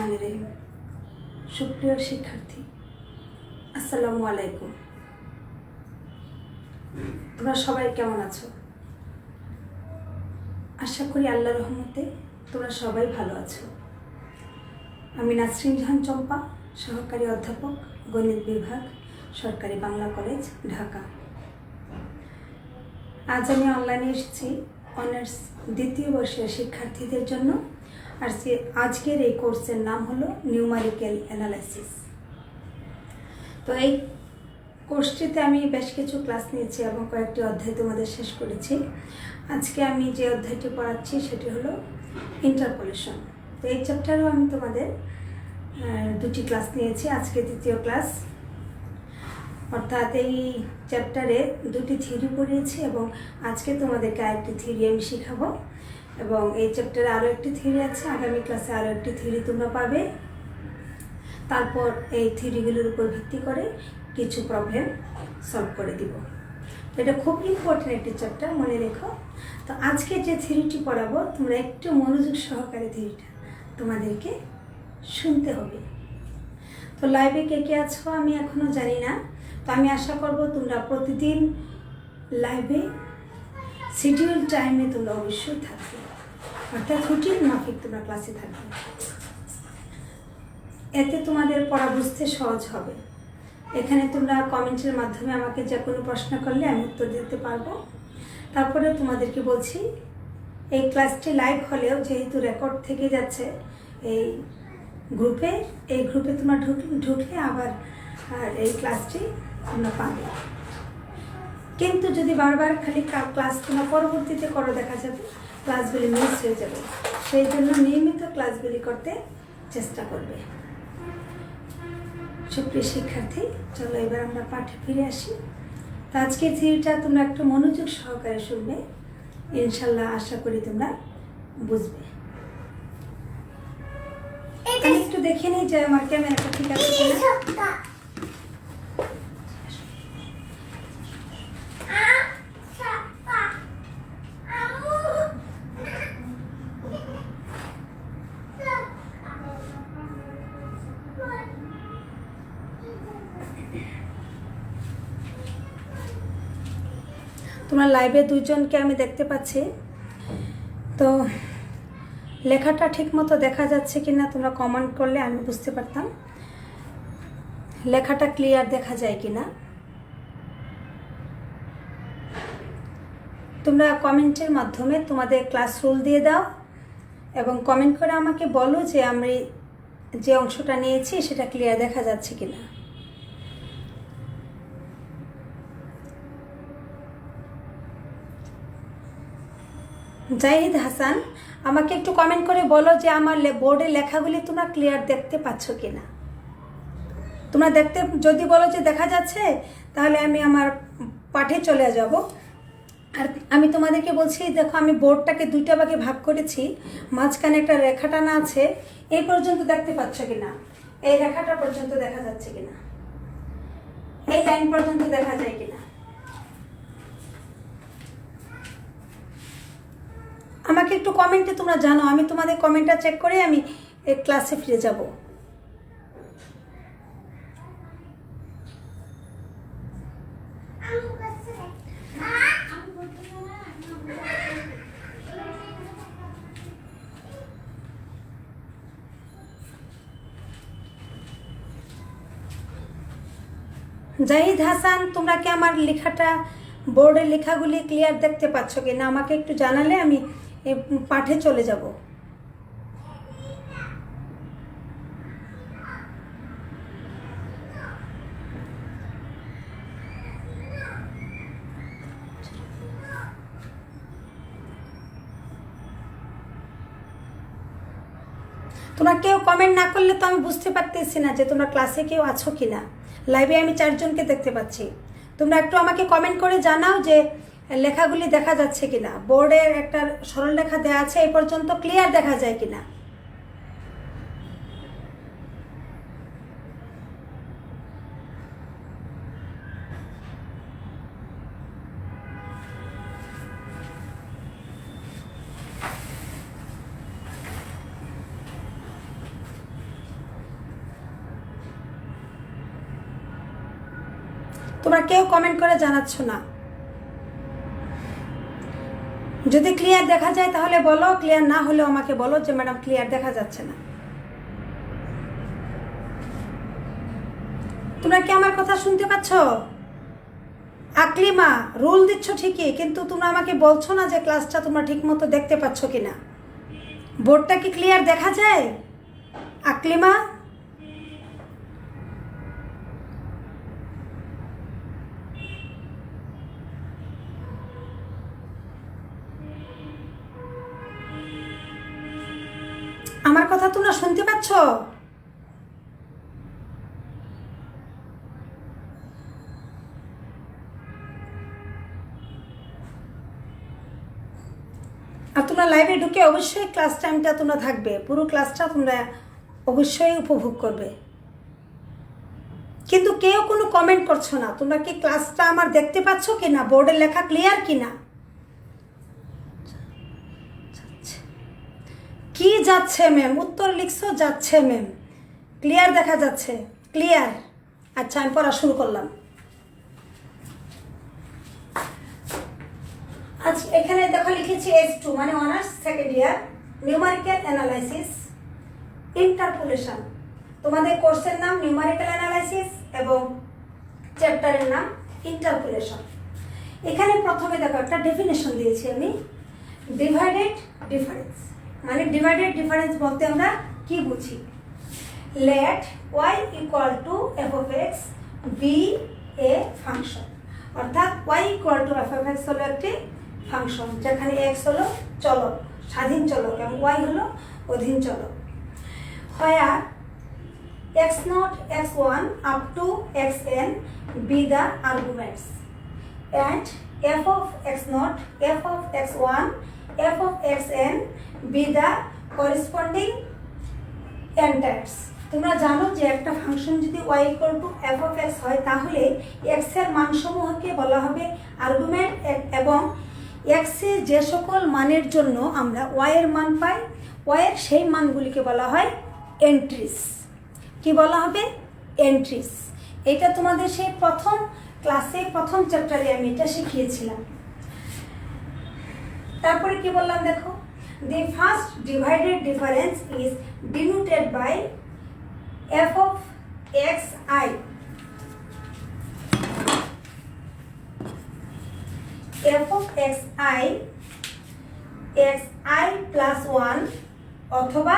রহমানির রহিম। সুপ্রিয় শিক্ষার্থী, আসসালামু আলাইকুম। তোমরা সবাই কেমন আছো? আশা করি আল্লাহর রহমতে তোমরা সবাই ভালো আছো। আমি নাসরিন জাহান চম্পা, সহকারী অধ্যাপক, গণিত বিভাগ, সরকারি বাংলা কলেজ, ঢাকা। আজ আমি অনলাইনে এসেছি অনার্স দ্বিতীয় বর্ষের শিক্ষার্থীদের জন্য। আর আজকের এই কোর্সের নাম হলো নিউমারিক্যাল অ্যানালাইসিস। তো এই কোর্সটিতে আমি বেশ কিছু ক্লাস নিয়েছি এবং কয়েকটি অধ্যায় তোমাদের শেষ করেছি। আজকে আমি যে অধ্যায়টি পড়াচ্ছি সেটি হলো ইন্টারপোলেশন। তো এই চ্যাপ্টারেও আমি তোমাদের দুটি ক্লাস নিয়েছি, আজকে দ্বিতীয় ক্লাস। অর্থাৎ এই চ্যাপ্টারে দুটি থিওরি পড়িয়েছি এবং আজকে তোমাদেরকে আরেকটি থিওরি আমি শেখাবো। এবং এই চ্যাপ্টারে আরও একটি থিওরি আছে, আগামী ক্লাসে আরও একটি থিওরি তোমরা পাবে। তারপর এই থিওরিগুলোর উপর ভিত্তি করে কিছু প্রবলেম সলভ করে দিব। তো এটা খুব ইম্পর্টেন্ট একটি চ্যাপ্টার, মনে রেখো। তো আজকে যে থিওরিটি পড়াবো তোমরা একটু মনোযোগ সহকারে থিওরিটা তোমাদেরকে শুনতে হবে। তো লাইভে কে কে আছো আমি এখনও জানি না। তো আমি আশা করব তোমরা প্রতিদিন লাইভে শিডিউল টাইমে তোমরা অবশ্যই থাকবে, অর্থাৎ রুটিন মাফিক তোমরা ক্লাসে থাকবে। এতে তোমাদের পড়া বুঝতে সহজ হবে। এখানে তোমরা কমেন্টের মাধ্যমে আমাকে যে কোনো প্রশ্ন করলে আমি উত্তর দিতে পারবো। তারপরে তোমাদেরকে বলছি, এই ক্লাসটি লাইভ হলেও যেহেতু রেকর্ড থেকে যাচ্ছে এই গ্রুপে তোমরা ঢুকলে আবার এই ক্লাসটি তোমরা পাবে। কিন্তু যদি বারবার খালি ক্লাস তোমরা পরবর্তীতে করো, দেখা যাবে ক্লাসগুলি মিস হয়ে যাবে। সেই জন্য নিয়মিত ক্লাসগুলি করতে চেষ্টা করবে। সুপ্রিয় শিক্ষার্থী, চলো এবার আমরা পাঠে ফিরে আসি। তো আজকের থিওরিটা তোমরা একটু মনোযোগ সহকারে শুনবে, ইনশাল্লাহ আশা করি তোমরা বুঝবে। আমি একটু দেখে নিই যে আমার ক্যামেরাটা ঠিক আছে কিনা। তোমার লাইভে দুইজনকে আমি দেখতে পাচ্ছি। তো লেখাটা ঠিক মতো দেখা যাচ্ছে কিনা তোমরা কমেন্ট করলে আমি বুঝতে পারতাম লেখাটা ক্লিয়ার দেখা যায় কিনা। তোমরা কমেন্টের মাধ্যমে তোমাদের ক্লাস রুল দিয়ে দাও এবং কমেন্ট করে আমাকে বলো যে আমি যে অংশটা নিয়েছি সেটা ক্লিয়ার দেখা যাচ্ছে কিনা। জাহিদ হাসান, আমাকে একটু কমেন্ট করে বলো যে আমার বোর্ডে লেখাগুলি তোমরা ক্লিয়ার দেখতে পাচ্ছ কিনা। তোমরা যদি বলো যে দেখা যাচ্ছে, তাহলে আমি আমার পাঠে চলে যাব। আর আমি তোমাদেরকে বলছি, দেখো আমি বোর্ডটাকে দুইটা ভাগে ভাগ করেছি, মাঝখানে একটা রেখা টানা আছে। এই পর্যন্ত দেখতে পাচ্ছ কিনা, এই রেখাটা পর্যন্ত দেখা যাচ্ছে কিনা, এই লাইন পর্যন্ত দেখা যায় কিনা। আমাকে একটু কমেন্টে তোমরা জানো, আমি তোমাদের কমেন্টটা চেক করে আমি ক্লাসে ফিরে যাব। জাহিদ হাসান, তোমরা কি আমার লেখাটা বোর্ডের লেখাগুলি ক্লিয়ার দেখতে পাচ্ছ কিনা আমাকে একটু জানালে আমি পাঠে চলে যাব। তোমরা কেউ কমেন্ট না করলে তো আমি বুঝতে পারতেছি না যে তোমরা ক্লাসে কেউ আছো কিনা। লাইভে আমি 4 জনকে দেখতে পাচ্ছি। তোমরা একটু আমাকে কমেন্ট করে জানাও যে লেখাগুলি দেখা যাচ্ছে কিনা, বোর্ডের একটা সরল লেখা দেওয়া আছে, এই পর্যন্ত ক্লিয়ার দেখা যায় কিনা। তোমরা কেউ কমেন্ট করে জানাচ্ছ না। যদি ক্লিয়ার দেখা যায় তাহলে বলো, ক্লিয়ার না হলেও আমাকে বলো যে ম্যাডাম ক্লিয়ার দেখা যাচ্ছে না। তোমরা কি আমার কথা শুনতে পাচ্ছ? আকলিমা রুল দিচ্ছ ঠিকই, কিন্তু তোমরা আমাকে বলছো না যে ক্লাসটা তোমরা ঠিক মতো দেখতে পাচ্ছ কিনা। বোর্ডটা কি ক্লিয়ার দেখা যায়? আকলিমা আমার কথা তোমরা শুনতে পাচ্ছ? আর তোমরা লাইভে ঢুকে অবশ্যই ক্লাস টাইমটা তোমরা থাকবে, পুরো ক্লাসটা তোমরা অবশ্যই উপভোগ করবে। কিন্তু কেউ কোনো কমেন্ট করছো না। তোমরা কি ক্লাসটা আমার দেখতে পাচ্ছ কিনা? বোর্ডে লেখা ক্লিয়ার কিনা? কি যাচ্ছে ম্যাম? উত্তর লিখছো যাচ্ছে ম্যাম। ক্লিয়ার দেখা যাচ্ছে? ক্লিয়ার। আচ্ছা, আমি পড়া শুরু করলাম। আজ এখানে দেখো লিখেছি S2 মানে honours second year, numerical analysis interpolation. তোমাদের কোর্সের নাম নিউমারিক্যাল অ্যানালাইসিস এবং চ্যাপ্টারের নাম ইন্টারপোলেশন। এখানে প্রথমে দেখো একটা ডেফিনেশন দিয়েছি আমি, ডিভাইডেড ডিফারেন্স। মানে ডিভাইডেড ডিফারেন্স বলতে আমরা কি বুঝি? Let y equal to f of x be a function, অর্থাৎ y equal to f of x হলো একটি ফাংশন যেখানে x হলো চলক, স্বাধীন চলক, এবং y হলো অধীন চলক। where x0 x1 up to xn be the arguments and f of x0 f of x1 f of xn be the corresponding enters। তোমরা জানো যে একটা ফাংশন যদি y equal to f of x হয় তাহলে x এর মানসমূহকে বলা হবে আর্গুমেন্ট, এবং x এর যে সকল মানের জন্য আমরা y এর মান পাই, y এর সেই মানগুলিকে বলা হয় এন্ট্রিস। কি বলা হবে? এন্ট্রিস। এটা তোমাদের সেই প্রথম ক্লাসে প্রথম চ্যাপ্টারে আমি এটা শিখিয়েছিলাম। তারপরে কি বললাম দেখো, the first divided difference is denoted by f of xi, f of xi xi plus 1, অথবা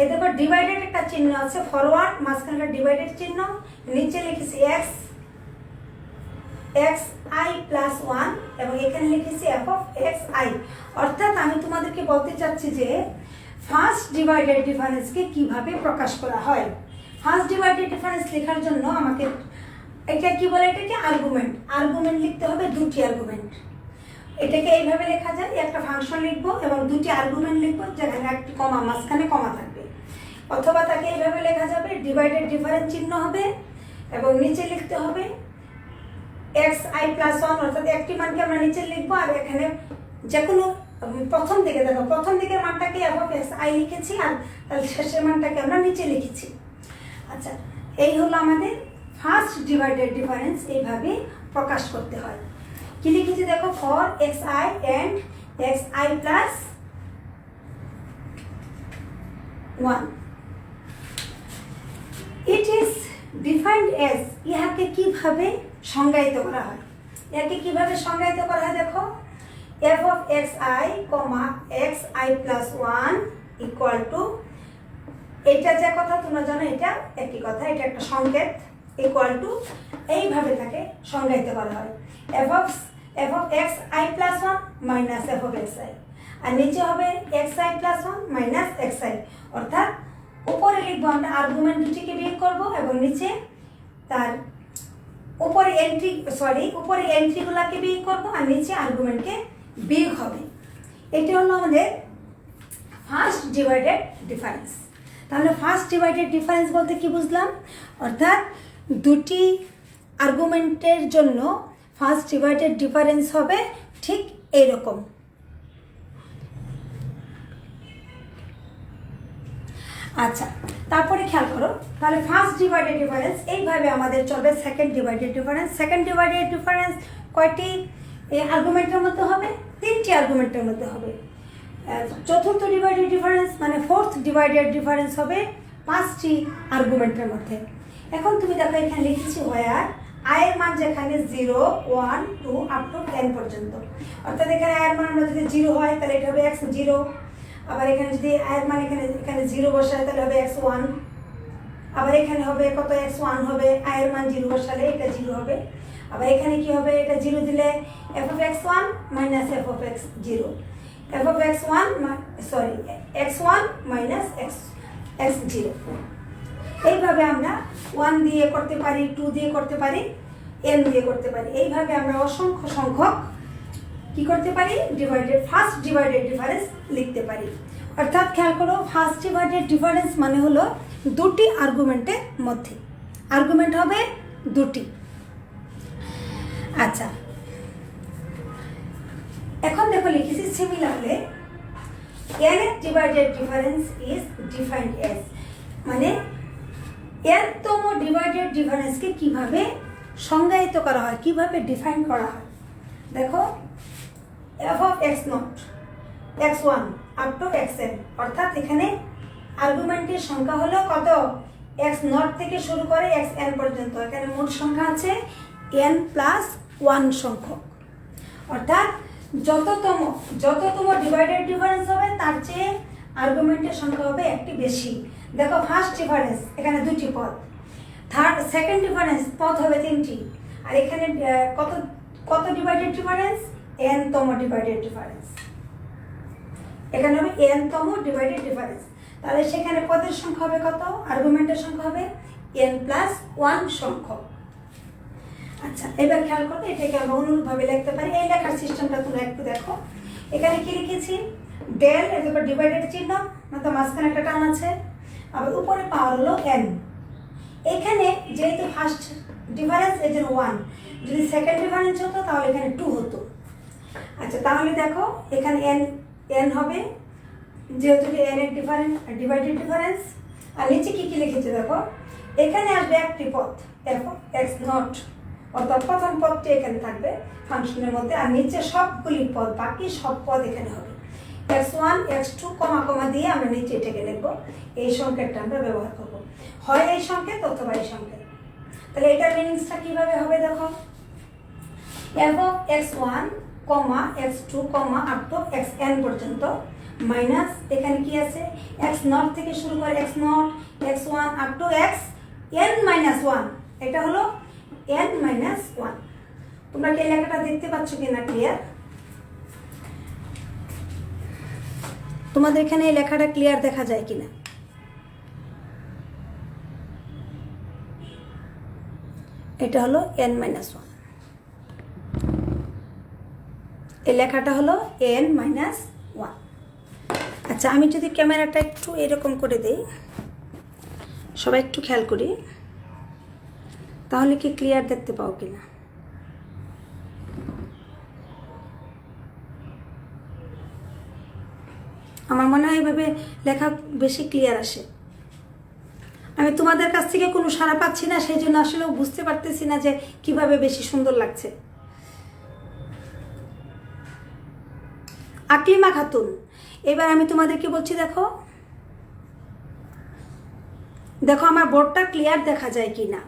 এই দেখো ডিভাইডেড একটা চিহ্ন আছে ফরওয়ার্ড, মাঝখানে ডিভাইডেড চিহ্ন, নিচে লিখেছি x xi plus 1 এবং এখানে লিখেছি f of xi। অর্থাৎ আমি তোমাদেরকে বলতে চাচ্ছি যে ফার্স্ট ডিভাইডেড ডিফারেন্সকে কিভাবে প্রকাশ করা হয়। ফার্স্ট ডিভাইডেড ডিফারেন্স লেখার জন্য আমাকে এটা কি বলে, এটাকে আর্গুমেন্ট। আর্গুমেন্ট লিখতে হবে দুটি আর্গুমেন্ট। এটাকে এইভাবে লেখা যায়, একটা ফাংশন লিখবো এবং দুটি আর্গুমেন্ট লিখবো যেখানে একটি কমা, মাঝখানে কমা থাকবে। অথবা তাকে এইভাবে লেখা যাবে, ডিভাইডেড ডিফারেন্স চিহ্ন হবে এবং নিচে লিখতে হবে xi plus 1, অর্থাৎ একটি মানকে আমরা নিচে লিখবো আর এখানে যে কোনো প্রথম দিকে দেখো, প্রথম দিকের মানটাকে f of xi লিখেছি আর তাহলে শেষের মানটাকে আমরা নিচে লিখেছি। আচ্ছা, এই হলো আমাদের ফার্স্ট ডিভাইডেড ডিফারেন্স। এইভাবে প্রকাশ করতে হয়। কি লিখেছি দেখো, for xi and xi plus 1 it is defined as, ইহাকে কিভাবে সংজ্ঞায়িত করা হয়? একে কিভাবে সংজ্ঞায়িত করা হয় দেখো, f of xi, xi plus 1 equal to, এটা যে কথা তোমরা জানো এটা একই কথা, এটা একটা সংকেত, ইকুয়াল টু এইভাবে তাকে সংজ্ঞায়িত করা হয় f of xi plus 1 minus f of xi, আর নিচে হবে xi plus 1 minus xi। অর্থাৎ উপরে লিখবো আমরা আর্গুমেন্ট দুটিকে বিয়োগ করবো এবং নিচে তার উপরে এন্ট্রিগুলোকে বিয়োগ করবো আর নিচে আর্গুমেন্টকে বিয়োগ হবে। এটি হলো আমাদের ফার্স্ট ডিভাইডেড ডিফারেন্স। তাহলে ফার্স্ট ডিভাইডেড ডিফারেন্স বলতে কি বুঝলাম? অর্থাৎ দুটি আর্গুমেন্টের জন্য ফার্স্ট ডিভাইডেড ডিফারেন্স হবে ঠিক এইরকম। আচ্ছা, তারপরে খেয়াল করো, তাহলে ফার্স্ট ডিভাইডেড ডিফারেন্স এইভাবে আমাদের চলবে। সেকেন্ড ডিভাইডেড ডিফারেন্স কয়টি আর্গুমেন্টের মধ্যে হবে? 3টি আর্গুমেন্টের মধ্যে হবে। চতুর্থ ডিভাইডেড ডিফারেন্স মানে ফোর্থ ডিভাইডেড ডিফারেন্স হবে 5টি আর্গুমেন্টের মধ্যে। এখন তুমি দেখো এখানে লিখেছি হোয়ার আয়ের মান যেখানে 0, 1, 2 আপ টু 10 পর্যন্ত, অর্থাৎ এখানে আয়ের মান আমরা যদি 0 হয় তাহলে এটা হবে x0, আবার এখানে যদি আয়ের মান এখানে 0 বসায় তাহলে হবে x1, আবার এখানে হবে কত x1 হবে, আয়ের মান 0 বসালে এটা 0 হবে, আবার এখানে কি হবে, এটা 0 দিলে f of x1 minus f of x0, f of x1 sorry x1 minus x0। এইভাবে আমরা 1 দিয়ে করতে পারি, 2 দিয়ে করতে পারি, n দিয়ে করতে পারি। এইভাবে আমরা অসংখ্য সংখ্যক কি করতে পারি, ফার্স্ট ডিভাইডেড ডিফারেন্স লিখতে পারি। অর্থাৎ খেয়াল করো, ফার্স্ট ডিভাইডেড ডিফারেন্স মানে হলো দুটি আর্গুমেন্টের মধ্যে, আর্গুমেন্ট হবে দুটি। আচ্ছা, এখন দেখো লিখেছি similarly nth divided difference is defined as, মানে nতম ডিভাইডেড ডিফারেন্সকে কিভাবে সংজ্ঞায়িত করা হয়, কিভাবে ডিফাইন করা হয়। দেখো f of x0 x1 up to xn, অর্থাৎ এখানে আর্গুমেন্টের সংখ্যা হলো কত, x0 থেকে শুরু করে xn পর্যন্ত। এখানে মোট সংখ্যা আছে n প্লাস 1 সংখ্যক, অর্থাৎ যততম ডিভাইডেড ডিফারেন্স হবে তার চেয়ে আর্গুমেন্টের সংখ্যা হবে একটি বেশি। দেখো ফার্স্ট ডিফারেন্স এখানে 2টি পদ, সেকেন্ড ডিফারেন্স পদ হবে 3টি, আর এখানে কত ডিভাইডেড ডিফারেন্স, n তম ডিভাইডেড ডিফারেন্স, এখানে হবে n তম ডিভাইডেড ডিফারেন্স। তাহলে সেখানে পদের সংখ্যা হবে কত, আর্গুমেন্টের সংখ্যা হবে n প্লাস 1 সংখ্যক। আচ্ছা, এবার খেয়াল করো, এটাকে আমরা অনুরূপভাবে লিখতে পারি। এই লেখার সিস্টেমটা তোমরা একটু দেখো। এখানে কি লিখেছি, ডেল এর উপর ডিভাইডেড চিহ্ন, মানে মাঝখানে একটা টান আছে, আবার উপরে পাওয়ার হলো n। এখানে যেহেতু ফার্স্ট ডিফারেন্স এর জন্য 1, যদি সেকেন্ড ডিফারেন্স হতো তাহলে এখানে 2 হতো। আচ্ছা, তাহলে দেখো এখানে n হবে, যেহেতু n এর ডিভাইডেড ডিফারেন্স। আর নিচে কি লিখেছে দেখো, এখানে আসবে একটি পদ f of x0, অর্থাৎ প্রথম পদটি এখানে থাকবে ফাংশনের মধ্যে, আর নিচে সবগুলি পদ, বাকি সব পদ এখানে হবে। x1 x2 কমা কমা দিয়ে আমরা নিচে এটাকে লিখবো, এই সংকেতটা আমরা ব্যবহার করব, হয় এই সংকেত অথবা এই সংকেত। তাহলে এটার মিনিংসটা কিভাবে হবে দেখো, f of x1 comma x2 comma up to xn পর্যন্ত, মাইনাস এখানে কি আছে, x0 থেকে শুরু করে x0 x1 up to xn minus 1, এটা হলো n minus 1। তোমরা কি এই লেখাটা দেখতে পাচ্ছ কিনা, ক্লিয়ার? তোমাদের এখানে এই লেখাটা ক্লিয়ার দেখা যায় কিনা? এটা হলো n minus 1, এই লেখাটা হলো n minus 1। আচ্ছা, আমি যদি ক্যামেরাটা একটু এরকম করে দেই, সবাই একটু খেয়াল করি, তাহলে কি ক্লিয়ার দেখতে পাও কিনা? আমার মনে হয় এইভাবে লেখা বেশি ক্লিয়ার আসে। আমি তোমাদের কাছ থেকে কোনো সাড়া পাচ্ছি না, সেই জন্য আসলে বুঝতে পারতেছি না যে কিভাবে বেশি সুন্দর লাগছে। আকলিমা খাতুন, এবার আমি তোমাদেরকে বলছি, দেখো দেখো আমার বোর্ডটা ক্লিয়ার দেখা যায় কি না।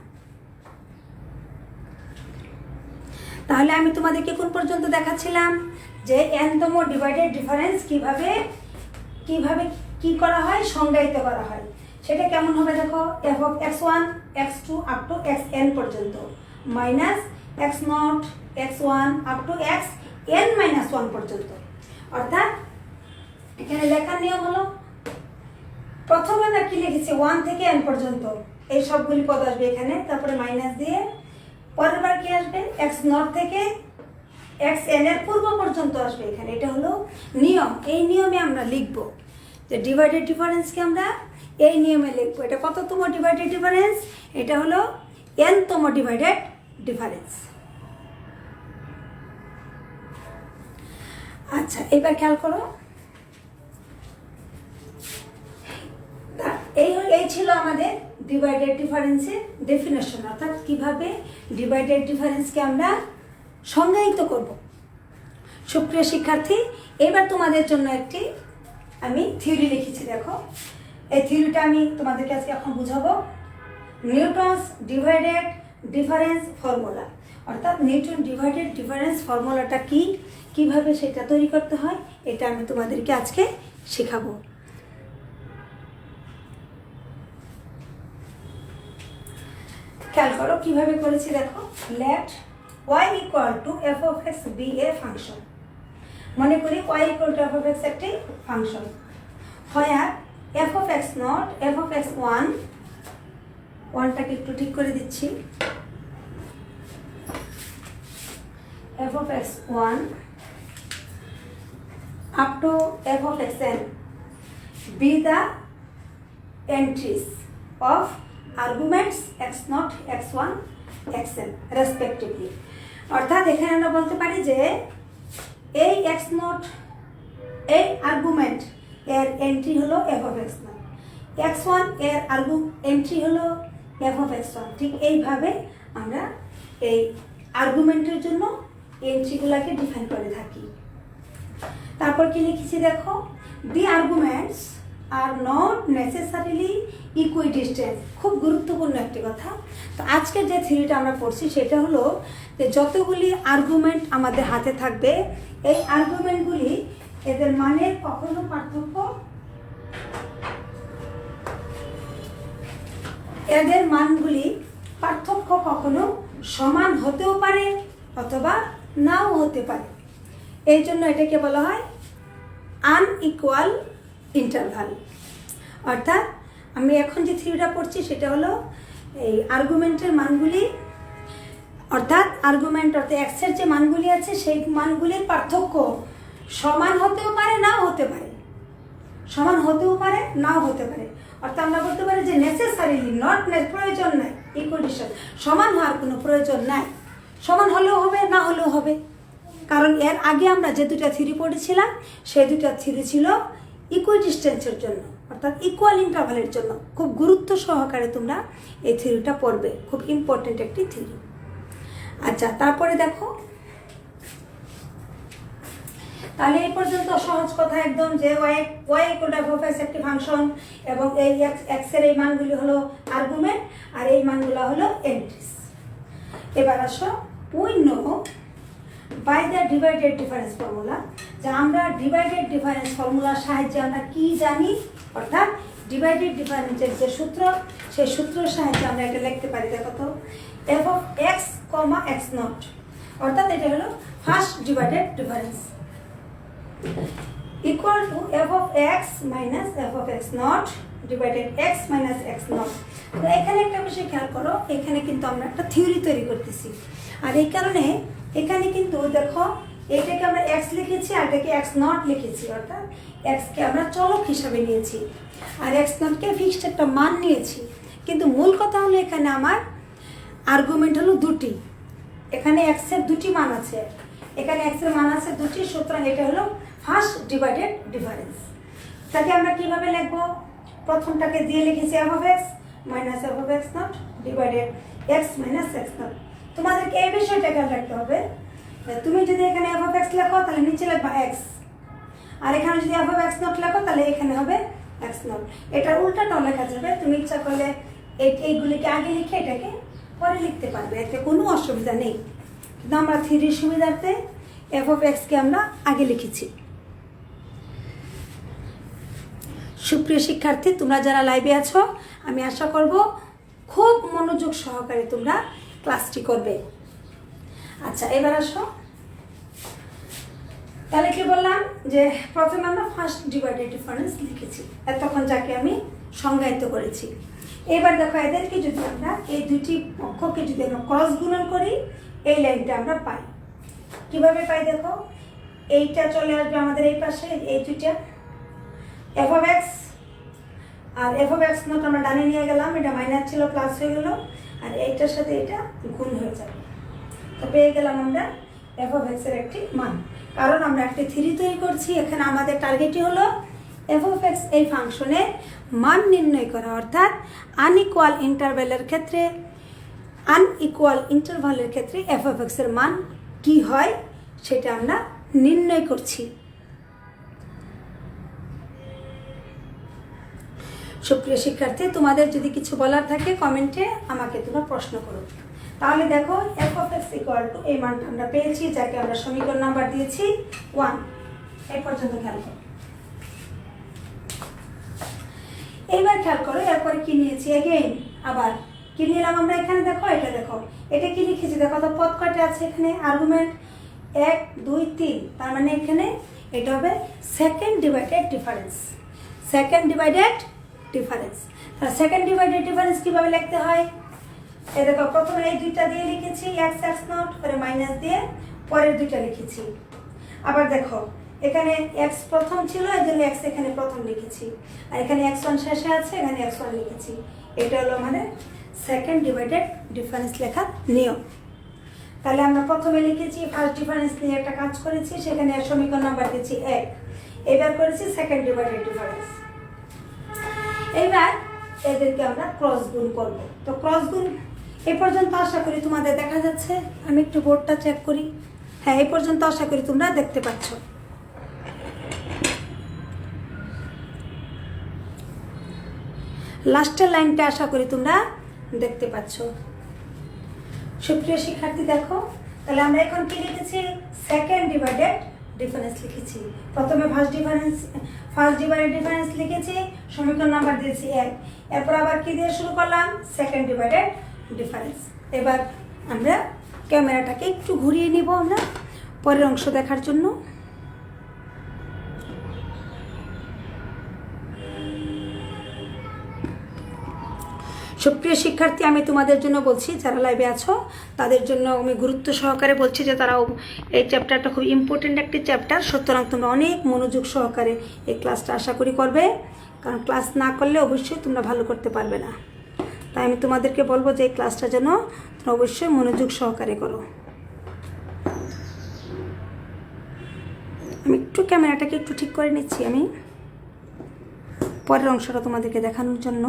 তাহলে আমি তোমাদেরকে কোন পর্যন্ত দেখাচ্ছিলাম যে n-তম ডিভাইডেড ডিফারেন্স কিভাবে কি করা হয়, সংজ্ঞায়িত করা হয়। সেটা কেমন হবে দেখো, f of x1 x2 up to xn পর্যন্ত, minus x0 x1 up to xn minus 1 পর্যন্ত। অর্থাৎ এখানে লেখার নিয়ম হলো, প্রথমে আমরা কি লিখেছি 1 থেকে n পর্যন্ত, এই সবগুলি পদ আসবে এখানে, তারপরে মাইনাস দিয়ে পরের বার কি আসবে, x0 থেকে xn এর পূর্ব পর্যন্ত আসবে এখানে। এটা হলো নিয়ম, এই নিয়মে আমরা লিখব যে ডিভাইডেড ডিফারেন্সকে আমরা এই নিয়মে লিখবো। এটা কততম ডিভাইডেড ডিফারেন্স, এটা হলো n-তম ডিভাইডেড ডিফারেন্স। আচ্ছা, এবার খেয়াল করো, এই ছিল আমাদের ডিভাইডেড ডিফারেন্সের ডেফিনেশন, অর্থাৎ কিভাবে ডিভাইডেড ডিফারেন্সকে আমরা সংজ্ঞায়িত করব। সুপ্রিয় শিক্ষার্থী, এবার তোমাদের জন্য একটি আমি থিওরি লিখেছি। দেখো, এই থিওরিটা আমি তোমাদেরকে আজকে এখন বুঝাবো। নিউটনস ডিভাইডেড ডিফারেন্স ফর্মুলা, অর্থাৎ নিউটন ডিভাইডেড ডিফারেন্স ফর্মুলাটা কি, কিভাবে সেটা তৈরি করতে হয়, এটা আমি তোমাদেরকে আজকে শেখাবো। খেয়াল করো কিভাবে করেছি। দেখো, let y equal to f of x be a function. মনে করি y equal to f of x একটি function, where f of x not f of x ওয়ানটাকে একটু ঠিক করে দিচ্ছি, f of x one up to f of x n be the entries of arguments x0, x1, xn respectively। অর্থাৎ এখানে আমরা বলতে পারি যে এই x0 এই আর্গুমেন্ট এর এন্ট্রি হলো f of x0, x1 এর এন্ট্রি হলো f of x1। ঠিক এইভাবে আমরা এই আর্গুমেন্টের জন্য এন্ট্রিগুলোকে ডিফাইন করে থাকি। তারপর কি লিখেছি দেখো, দি আর্গুমেন্টস আর নট নেসেসারিলি ইকুইডিস্টেন্স। খুব গুরুত্বপূর্ণ একটি কথা। তো আজকে যে থিওরিটা আমরা পড়ছি সেটা হলো যে যতগুলি আর্গুমেন্ট আমাদের হাতে থাকবে, এই আর্গুমেন্টগুলি এদের মানের কখনো এদের মানগুলি পার্থক্য কখনো সমান হতেও পারে অথবা নাও হতে পারে। এই জন্য এটাকে বলা হয় আনইকুয়াল ইন্টারভাল। অর্থাৎ আমি এখন যে থিওরিটা পড়ছি সেটা হলো এই আর্গুমেন্টের মানগুলি, অর্থাৎ এক্সের যে মানগুলি আছে সেই মানগুলির পার্থক্য সমান হতেও পারে নাও হতে পারে, সমান হতেও পারে নাও হতে পারে। অর্থাৎ আমরা বলতে পারি যে নেসেসারিলি নট প্রয়োজন নাই, ইকুইডিশন সমান হওয়ার কোনো প্রয়োজন নাই। সমান হলেও হবে, না হলেও হবে, কারণ এর আগে আমরা যে দুটা থিওরি পড়েছিলাম সেই দুটা থিওরি ছিল ইকুইডিস্টেন্সের জন্য, অর্থাৎ ইকুয়াল ইন্টারভালের জন্য। খুব গুরুত্ব সহকারে তোমরা এই থিওরিটা পড়বে, খুব ইম্পর্টেন্ট একটি থিওরি। আচ্ছা, তারপরে দেখো, তাহলে এই পর্যন্ত সহজ কথা একদম, যে y equal to f of x একটি ফাংশন এবং এই এক্স এর এই মানগুলি হলো আর্গুমেন্ট আর এই মানগুলো হলো এন্ট্রিস। এবার আসো, we know by the divided difference formula, যে আমরা ডিভাইডেড ডিফারেন্স ফর্মুলার সাহায্যে আমরা কি জানি, অর্থাৎ ডিভাইডেড ডিফারেন্সের যে সূত্র সেই সূত্রের সাহায্যে আমরা এটা লিখতে পারি। দেখো তো, F of x comma x not, অর্থাৎ এটা হলো first divided difference, equal to f of x minus F of x not divided x minus x not. তো এখানে একটা বিষয় খেয়াল করো, এখানে কিন্তু আমরা একটা থিওরি তৈরি করতেছি, আর এই কারণে এখানে কিন্তু দেখো এটাকে আমরা এক্স লিখেছি আর এটাকে এক্স নট লিখেছি, অর্থাৎ এক্সকে আমরা চলক হিসাবে নিয়েছি আর এক্স নটকে ফিক্সড একটা মান নিয়েছি। কিন্তু মূল কথা হলো এখানে আমার আর্গুমেন্ট হলো দুটি, এখানে এক্সের দুটি মান আছে, এখানে এক্সের মান আছে দুটি, সুতরাং এটা হলো ফার্স্ট ডিভাইডেড ডিফারেন্স। তাকে আমরা কিভাবে লিখবো, প্রথমটাকে দিয়ে লিখেছি F of x minus F of x not divided x minus x not. তোমাদেরকে এই বিষয়টা খেয়াল রাখতে হবে, তুমি যদি এখানে এফ অফ এক্স লেখো তাহলে নিচে লিখবা এক্স, আর এখানে যদি এফ অফ এক্স নট লেখো তাহলে এখানে হবে এক্স নট। এটার উল্টাটাও লেখা যাবে, তুমি ইচ্ছা করলে এইগুলিকে আগে লিখে এটাকে পরে লিখতে পারবে, এতে কোনো অসুবিধা নেই। কিন্তু আমরা থিওরির সুবিধার্থে এফ অফ এক্সকে আমরা আগে লিখেছি। সুপ্রিয় শিক্ষার্থী, তোমরা যারা লাইভে আছো, আমি আশা করব খুব মনোযোগ সহকারে তোমরা ক্লাসটি করবে। আচ্ছা, এবার আসো, তাহলে কি বললাম যে প্রথমে আমরা ফার্স্ট ডিভাইডেড ডিফারেন্স লিখেছি, এতক্ষণ যাকে আমি সংজ্ঞায়িত করেছি। এবার দেখো, এদেরকে যদি আমরা এই দুটি পক্ষকে যদি আমরা ক্রস গুণন করি, এই লাইনটা আমরা পাই। কিভাবে পাই দেখো, এইটা চলে আসবে আমাদের এই পাশে, এই দুইটা এফ অফ এক্স আর এফ অফ এক্স নট আমরা ডানে নিয়ে গেলাম, এটা মাইনাস ছিল প্লাস হয়ে গেল, আর এইটার সাথে এটা গুণ হয়ে যাবে। তো পেয়ে গেলাম আমরা এফ অফ এক্স এর একটি মান, কারণ আমরা একটি থিওরি তৈরি করছি। এখানে আমাদের টার্গেটই হলো এফ অফ এক্স এই ফাংশনের মান নির্ণয় করা, অর্থাৎ আনইকুয়াল ইন্টারভালের ক্ষেত্রে এফ অফ এক্সের মান কী হয় সেটা আমরা নির্ণয় করছি। সুপ্রিয় শিক্ষার্থী, তোমাদের যদি কিছু বলার থাকে কমেন্টে আমাকে তোমরা প্রশ্ন করো। তাহলে দেখো f of x equal to এই মানটা আমরা পেয়েছি, যাকে আমরা সমীকরণ নাম্বার দিয়েছি 1। এই পর্যন্ত খেয়াল করো। এইবার খেয়াল করো এরপরে কি নিয়েছি, এগেইন আবার কি নিলাম আমরা এখানে। দেখো এটা দেখো, এটা কি লিখেছি দেখো তো, পদ কয়টা আছে এখানে, আর্গুমেন্ট 1 2 3, তার মানে এখানে এটা হবে second divided difference. Second divided difference, তাহলে সেকেন্ড ডিভাইডেড ডিফারেন্স কিভাবে লিখতে হয়, এই দেখো প্রথমে এই দুইটা দিয়ে লিখেছি এক্স এক্স নট, পরে মাইনাস দিয়ে পরের দুইটা লিখেছি। আবার দেখো এখানে এক্স প্রথম ছিল, এই জন্য এক্স এখানে প্রথম লিখেছি, আর এখানে এক্স ওয়ান শেষে আছে, এখানে এক্স ওয়ান লিখেছি। এটা হলো আমাদের সেকেন্ড ডিভাইডেড ডিফারেন্স লেখার নিয়ম। তাহলে আমরা প্রথমে লিখেছি ফার্স্ট ডিফারেন্স নিয়ে একটা কাজ করেছি, সেখানে সমীকরণ নাম্বার দিয়েছি 1, এবার করেছি সেকেন্ড ডিভাইডেড ডিফারেন্স। এবার এদেরকে আমরা ক্রস গুণ করব। তো ক্রস গুণ এই পর্যন্ত আশা করি তোমাদের দেখা যাচ্ছে। আমি একটু বোর্ডটা চেক করি। হ্যাঁ, এই পর্যন্ত আশা করি তোমরা দেখতে পাচ্ছ। লাস্টের লাইনটা আশা করি তোমরা দেখতে পাচ্ছ। সুপ্রিয় শিক্ষার্থী দেখো, তাহলে আমরা এখন কি লিখেছি, সেকেন্ড ডিভাইডেড ডিফারেন্স লিখেছি। প্রথমে ফার্স্ট ডিভাইডেড ডিফারেন্স লিখেছি, সমীকরণ নাম্বার দিয়েছি 1, এরপর আবার কি দিয়ে শুরু করলাম, সেকেন্ড ডিভাইডেড ডিফারেন্স। এবার আমরা ক্যামেরাটাকে একটু ঘুরিয়ে নিব আমরা পরের অংশ দেখার জন্য। সুপ্রিয় শিক্ষার্থী, আমি তোমাদের জন্য বলছি, যারা লাইভে আছো তাদের জন্য আমি গুরুত্ব সহকারে বলছি যে তারাও এই চ্যাপ্টারটা খুব ইম্পর্টেন্ট একটি চ্যাপ্টার, সুতরাং তোমরা অনেক মনোযোগ সহকারে এই ক্লাসটা আশা করি করবে, কারণ ক্লাস না করলে অবশ্যই তোমরা ভালো করতে পারবে না। তাই আমি তোমাদেরকে বলবো যে এই ক্লাসটা যেন তোমরা অবশ্যই মনোযোগ সহকারে করো। আমি একটু ক্যামেরাটাকে একটু ঠিক করে নিচ্ছি আমি পরের অংশটা তোমাদেরকে দেখানোর জন্য।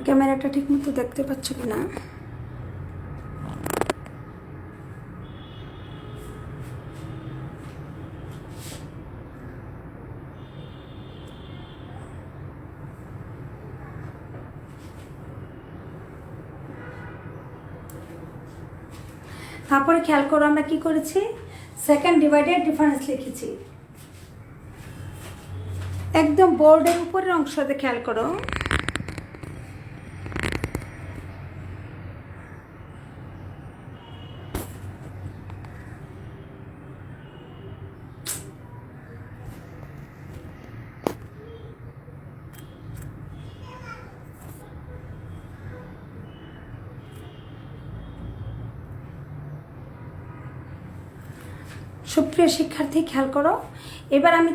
ক্যামেরাটা ঠিক মতো দেখতে পাচ্ছ কি না? তারপরে খেয়াল করো আমরা কি করেছি, সেকেন্ড ডিভাইডেড ডিফারেন্স লিখেছি একদম বোর্ডের উপরের অংশতে। খেয়াল করো সুপ্রিয় শিক্ষার্থী, খেয়াল করো এবার আমি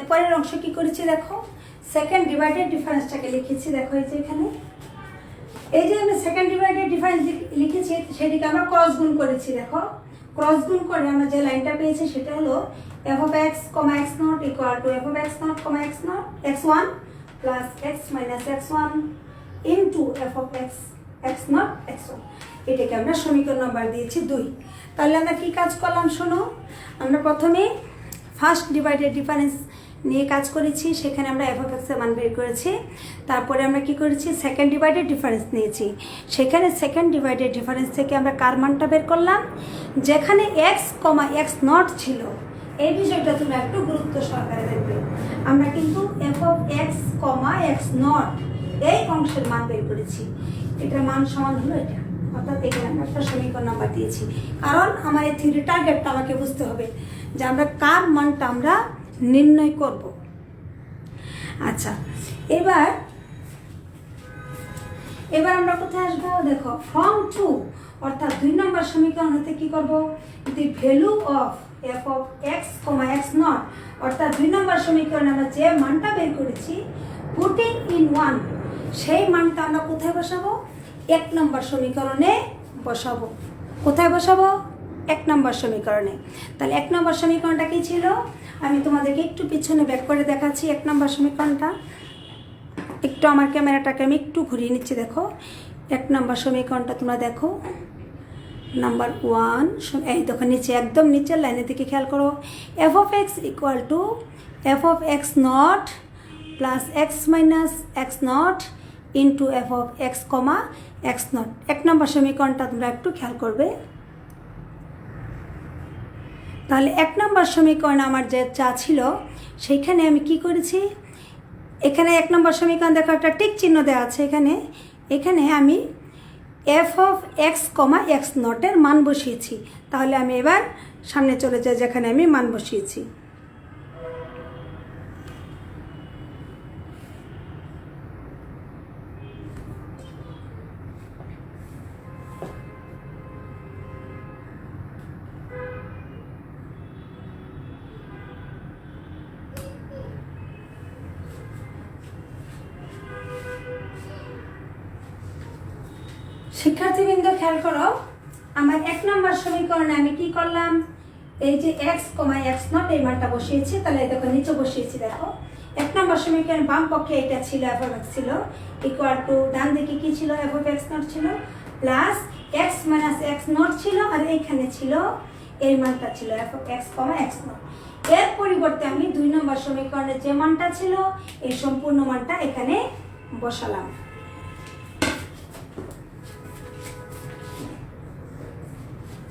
পরের অংশ কি করেছি দেখো, সেকেন্ড ডিভাইডেড ডিফারেন্সটাকে লিখেছি। দেখো এই যে এখানে এই যে আমি সেকেন্ড ডিভাইডেড ডিফারেন্স লিখেছি, সেটিকে আমরা ক্রস গুণ করেছি। দেখো ক্রস গুণ করে আমরা যে লাইনটা পেয়েছি সেটা হলো f of x, x naught equal to f of x naught, x1 plus x minus x1 into f of x naught, x1। এটাকে আমরা সমীকরণ নাম্বার দিয়েছি 2। তাহলে আমরা কি কাজ করলাম শোনো, আমরা প্রথমে ফার্স্ট ডিভাইডেড ডিফারেন্স নিয়ে কাজ করেছি, সেখানে আমরা f of x এর মান বের করেছি। তারপরে আমরা কি করেছি, সেকেন্ড ডিভাইডেড ডিফারেন্স নিয়েছি, সেখানে সেকেন্ড ডিভাইডেড ডিফারেন্স থেকে আমরা কার মানটা বের করলাম, যেখানে x, x naught ছিল। এই বিষয়টা তুমি একটু গুরুত্ব সহকারে দেখবে। আমরা কিন্তু f of x, x naught এই অংশের মান বের করেছি, এটার মান সমান হলো এটা, অর্থাৎ এখানে আমরা একটা সমীকরণ নাম্বার দিয়েছি। কারণ আমার এই থিওরি টার্গেটটা আমাকে বুঝতে হবে যে আমরা কার মানটা আমরা নির্ণয় করব। আচ্ছা, এবার আমরা কোথায় আসবো দেখো, ফ্রম টু, অর্থাৎ 2 নম্বর সমীকরণ হতে কি করব, the value of f of x, x naught, অর্থাৎ 2 নম্বর সমীকরণে আমরা যে মানটা বের করেছি পুটিং ইন 1, সেই মানটা আমরা কোথায় বসাবো, 1 নম্বর সমীকরণে বসাবো। কোথায় বসাবো, 1 নম্বর সমীকরণে। তাহলে 1 নম্বর সমীকরণটা কি ছিল, আমি তোমাদেরকে একটু পিছনে ব্যাক করে দেখাচ্ছি 1 নম্বর সমীকরণটা। একটু আমার ক্যামেরাটাকে আমি একটু ঘুরিয়ে নিচ্ছি। দেখো 1 নম্বর সমীকরণটা তোমরা দেখো, নাম্বার 1, এই দেখো নিচে একদম নিচের লাইনের দিকে খেয়াল করো, f of x equal to f of x naught plus x minus x naught into f of x, x naught। 1 নম্বর সমীকরণটা তোমরা একটু খেয়াল করবে। তাহলে 1 নম্বর সমীকরণ আমার যে যা ছিল সেইখানে আমি কি করেছি, এখানে 1 নম্বর সমীকরণ দেখো একটা টিক চিহ্ন দেওয়া আছে, এখানে আমি f of x, x naught এর মান বসিয়েছি। তাহলে আমি এবার সামনে চলে যাই, যেখানে আমি মান বসিয়েছি। শিক্ষার্থীবৃন্দ খেয়াল করো, আমার 1 নম্বর সমীকরণে আমি কি করলাম, এই যে x, x naught এই মানটা বসিয়েছি। তাহলে দেখো নিচে বসিয়েছি। দেখো 1 নম্বর সমীকরণ বাম পক্ষে এটা ছিল f of x ছিল, ইকুয়াল টু ডান দিকে কি ছিল, f of x naught ছিল, plus x minus x naught ছিল, আর এইখানে ছিল এই মানটা ছিল f of x, x naught। এর পরিবর্তে আমি 2 নম্বর সমীকরণে যে মানটা ছিল এই সম্পূর্ণ মানটা এখানে বসালাম।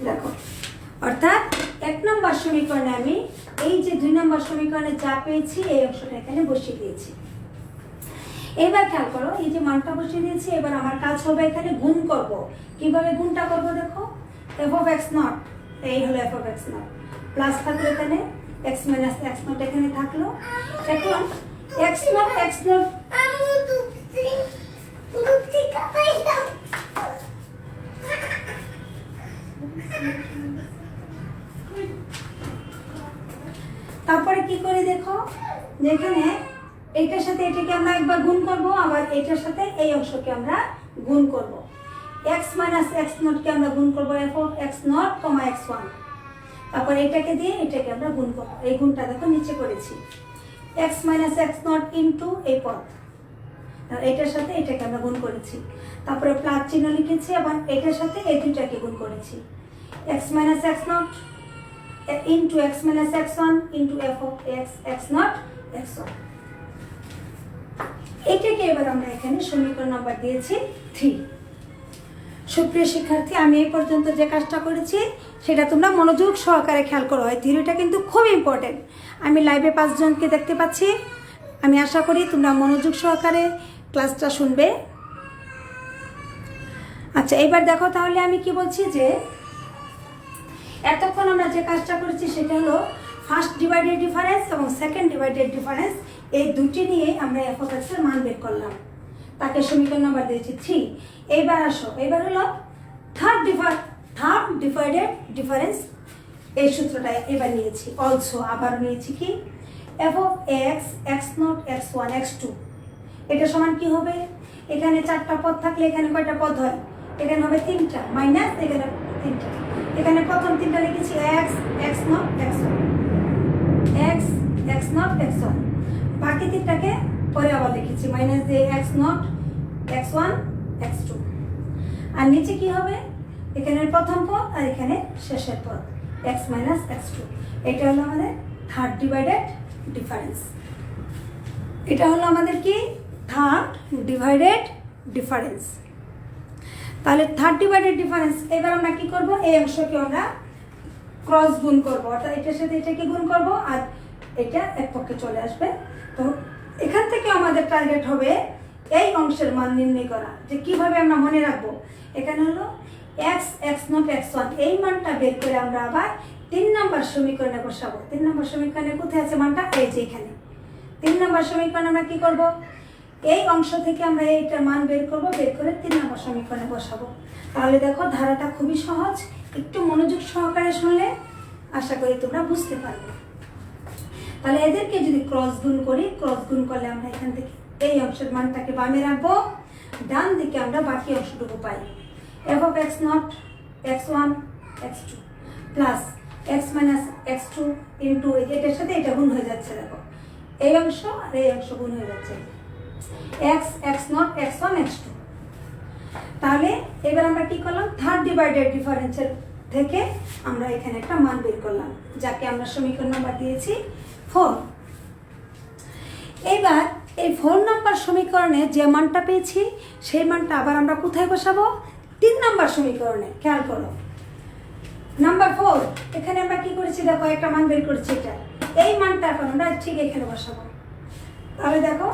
দেখো, অর্থাৎ 1 নম্বর সমীকরণে আমি এই যে 2 নম্বর সমীকরণে যা পেয়েছি এই অংশটা এখানে বসিয়ে দিয়েছি। এবার খেয়াল করো, এই যে মানটা বসিয়ে দিয়েছি, এবার আমার কাজ হবে এখানে গুণ করব। কিভাবে গুণটা করব দেখো, f of x naught, এই হলো f of x naught, plus থাকলো এখানে x minus x naught এখানে থাকলো। এখন x naught তারপরে কি করে দেখো, যেখানে এইটার সাথে এটাকে আমরা একবার গুণ করব, আবার এইটার সাথে এই অংশকে আমরা গুণ করব। x minus x naught কে আমরা গুণ করব f of x naught, x1। তারপর এটাকে দিয়ে এটাকে আমরা গুণ করব। এই গুণটা দেখো নিচে করেছি, x minus x naught into এই পদ, এটার সাথে এটাকে আমরা গুণ করেছি। তারপরে প্লাস চিহ্ন লিখেছি, আবার এটার সাথে এই দুটাকে গুণ করেছি, x minus x naught into x minus x1 into f of x naught, x1। এটাকে এবার আমরা এখানে সমীকরণ নাম্বার দিয়েছি 3। সুপ্রিয় শিক্ষার্থী, আমি এই পর্যন্ত যে কাজটা করেছি সেটা তোমরা মনোযোগ সহকারে খেয়াল করো। এই থিওরিটা কিন্তু খুব ইম্পর্টেন্ট। আমি লাইভে 5 জনকে দেখতে পাচ্ছি, আমি আশা করি তোমরা মনোযোগ সহকারে ক্লাসটা শুনবে। আচ্ছা, এবার দেখো তাহলে আমি কি বলছি, যে এতক্ষণ আমরা যে কাজটা করেছি সেটা হলো ফার্স্ট ডিভাইডেড ডিফারেন্স এবং সেকেন্ড ডিভাইডেড ডিফারেন্স, এই দুটি নিয়ে আমরা f of x এর মান বের করলাম, তাকে সমীকরণ নাম্বার দিয়েছি 3। এইবার আসো, এবার হলো থার্ড ডিভাইডেড ডিফারেন্স, এই সূত্রটা এবার নিয়েছি। অলসো আবার নিয়েছি কি, f of x x not x one x two এটা সমান কি হবে? এখানে 4টা পদ থাকলে এখানে কয়টা পদ হয়? এখানে হবে 3টা, মাইনাস এখানে 3টা। এখানে প্রথম 3টা লিখেছি x x not x one, x x not x one. বাকি 3টাকে পরে আবার লিখেছি মাইনাস দিয়ে x not x one x two. আর নিচে কি হবে? এখানে প্রথম পদ আর এখানে শেষের পদ এক্স মাইনাস এক্স টু। এটা হলো আমাদের থার্ড ডিভাইডেড ডিফারেন্স। এটা হলো আমাদের কি? Third divided difference. তাহলে থার্ড ডিভাইডেড ডিফারেন্স এবার আমরা কি করব? এই অংশকে আমরা ক্রস গুণ করব, অর্থাৎ এটার সাথে এটাকে গুণ করব আর এটা এক পক্ষে চলে আসবে। তো এখান থেকে আমাদের টার্গেট হবে এই অংশের মান নির্ণয় করা। যে কিভাবে আমরা মনে রাখবো? এখানে হলো x x not x one, এই মানটা বের করে আমরা আবার 3 নম্বর সমীকরণে বসাবো। 3 নম্বর সমীকরণে কোথায় আছে মানটা? এই যে এখানে 3 নম্বর সমীকরণে আমরা কি করব? এই অংশ থেকে আমরা এইটার মান বের করব, বের করে 3 নম্বর সমীকরণে বসাবো। তাহলে দেখো ধারাটা খুবই সহজ, একটু মনোযোগ সহকারে শুনলে আশা করি তোমরা বুঝতে পারবে। তাহলে এদেরকে যদি ক্রস গুণ করি, ক্রস গুণ করলে আমরা এখান থেকে এই অংশের মানটাকে বামে রাখবো, ডান দিকে আমরা বাকি অংশটুকু পাই। F of x not x one x two plus x minus x two into এটার সাথে এটা গুণ হয়ে যাচ্ছে। দেখো এই অংশ আর এই অংশ গুণ হয়ে যাচ্ছে, x x not x one x two. তাহলে এবার আমরা কি করলাম? থার্ড ডিভাইডেড ডিফারেন্সের থেকে আমরা এখানে একটা মান বের করলাম, যাকে আমরা সমীকরণ নাম্বার দিয়েছি 4। এবার এই 4 নম্বর সমীকরণে যে মানটা পেয়েছি সেই মানটা আবার আমরা কোথায় বসাবো? 3 নম্বর সমীকরণে। খেয়াল করো, নাম্বার 4 এখানে আমরা কি করেছি? দেখো একটা মান বের করেছি, এটা এই মানটা এখন আমরা ঠিক এখানে বসাবো। তাহলে দেখো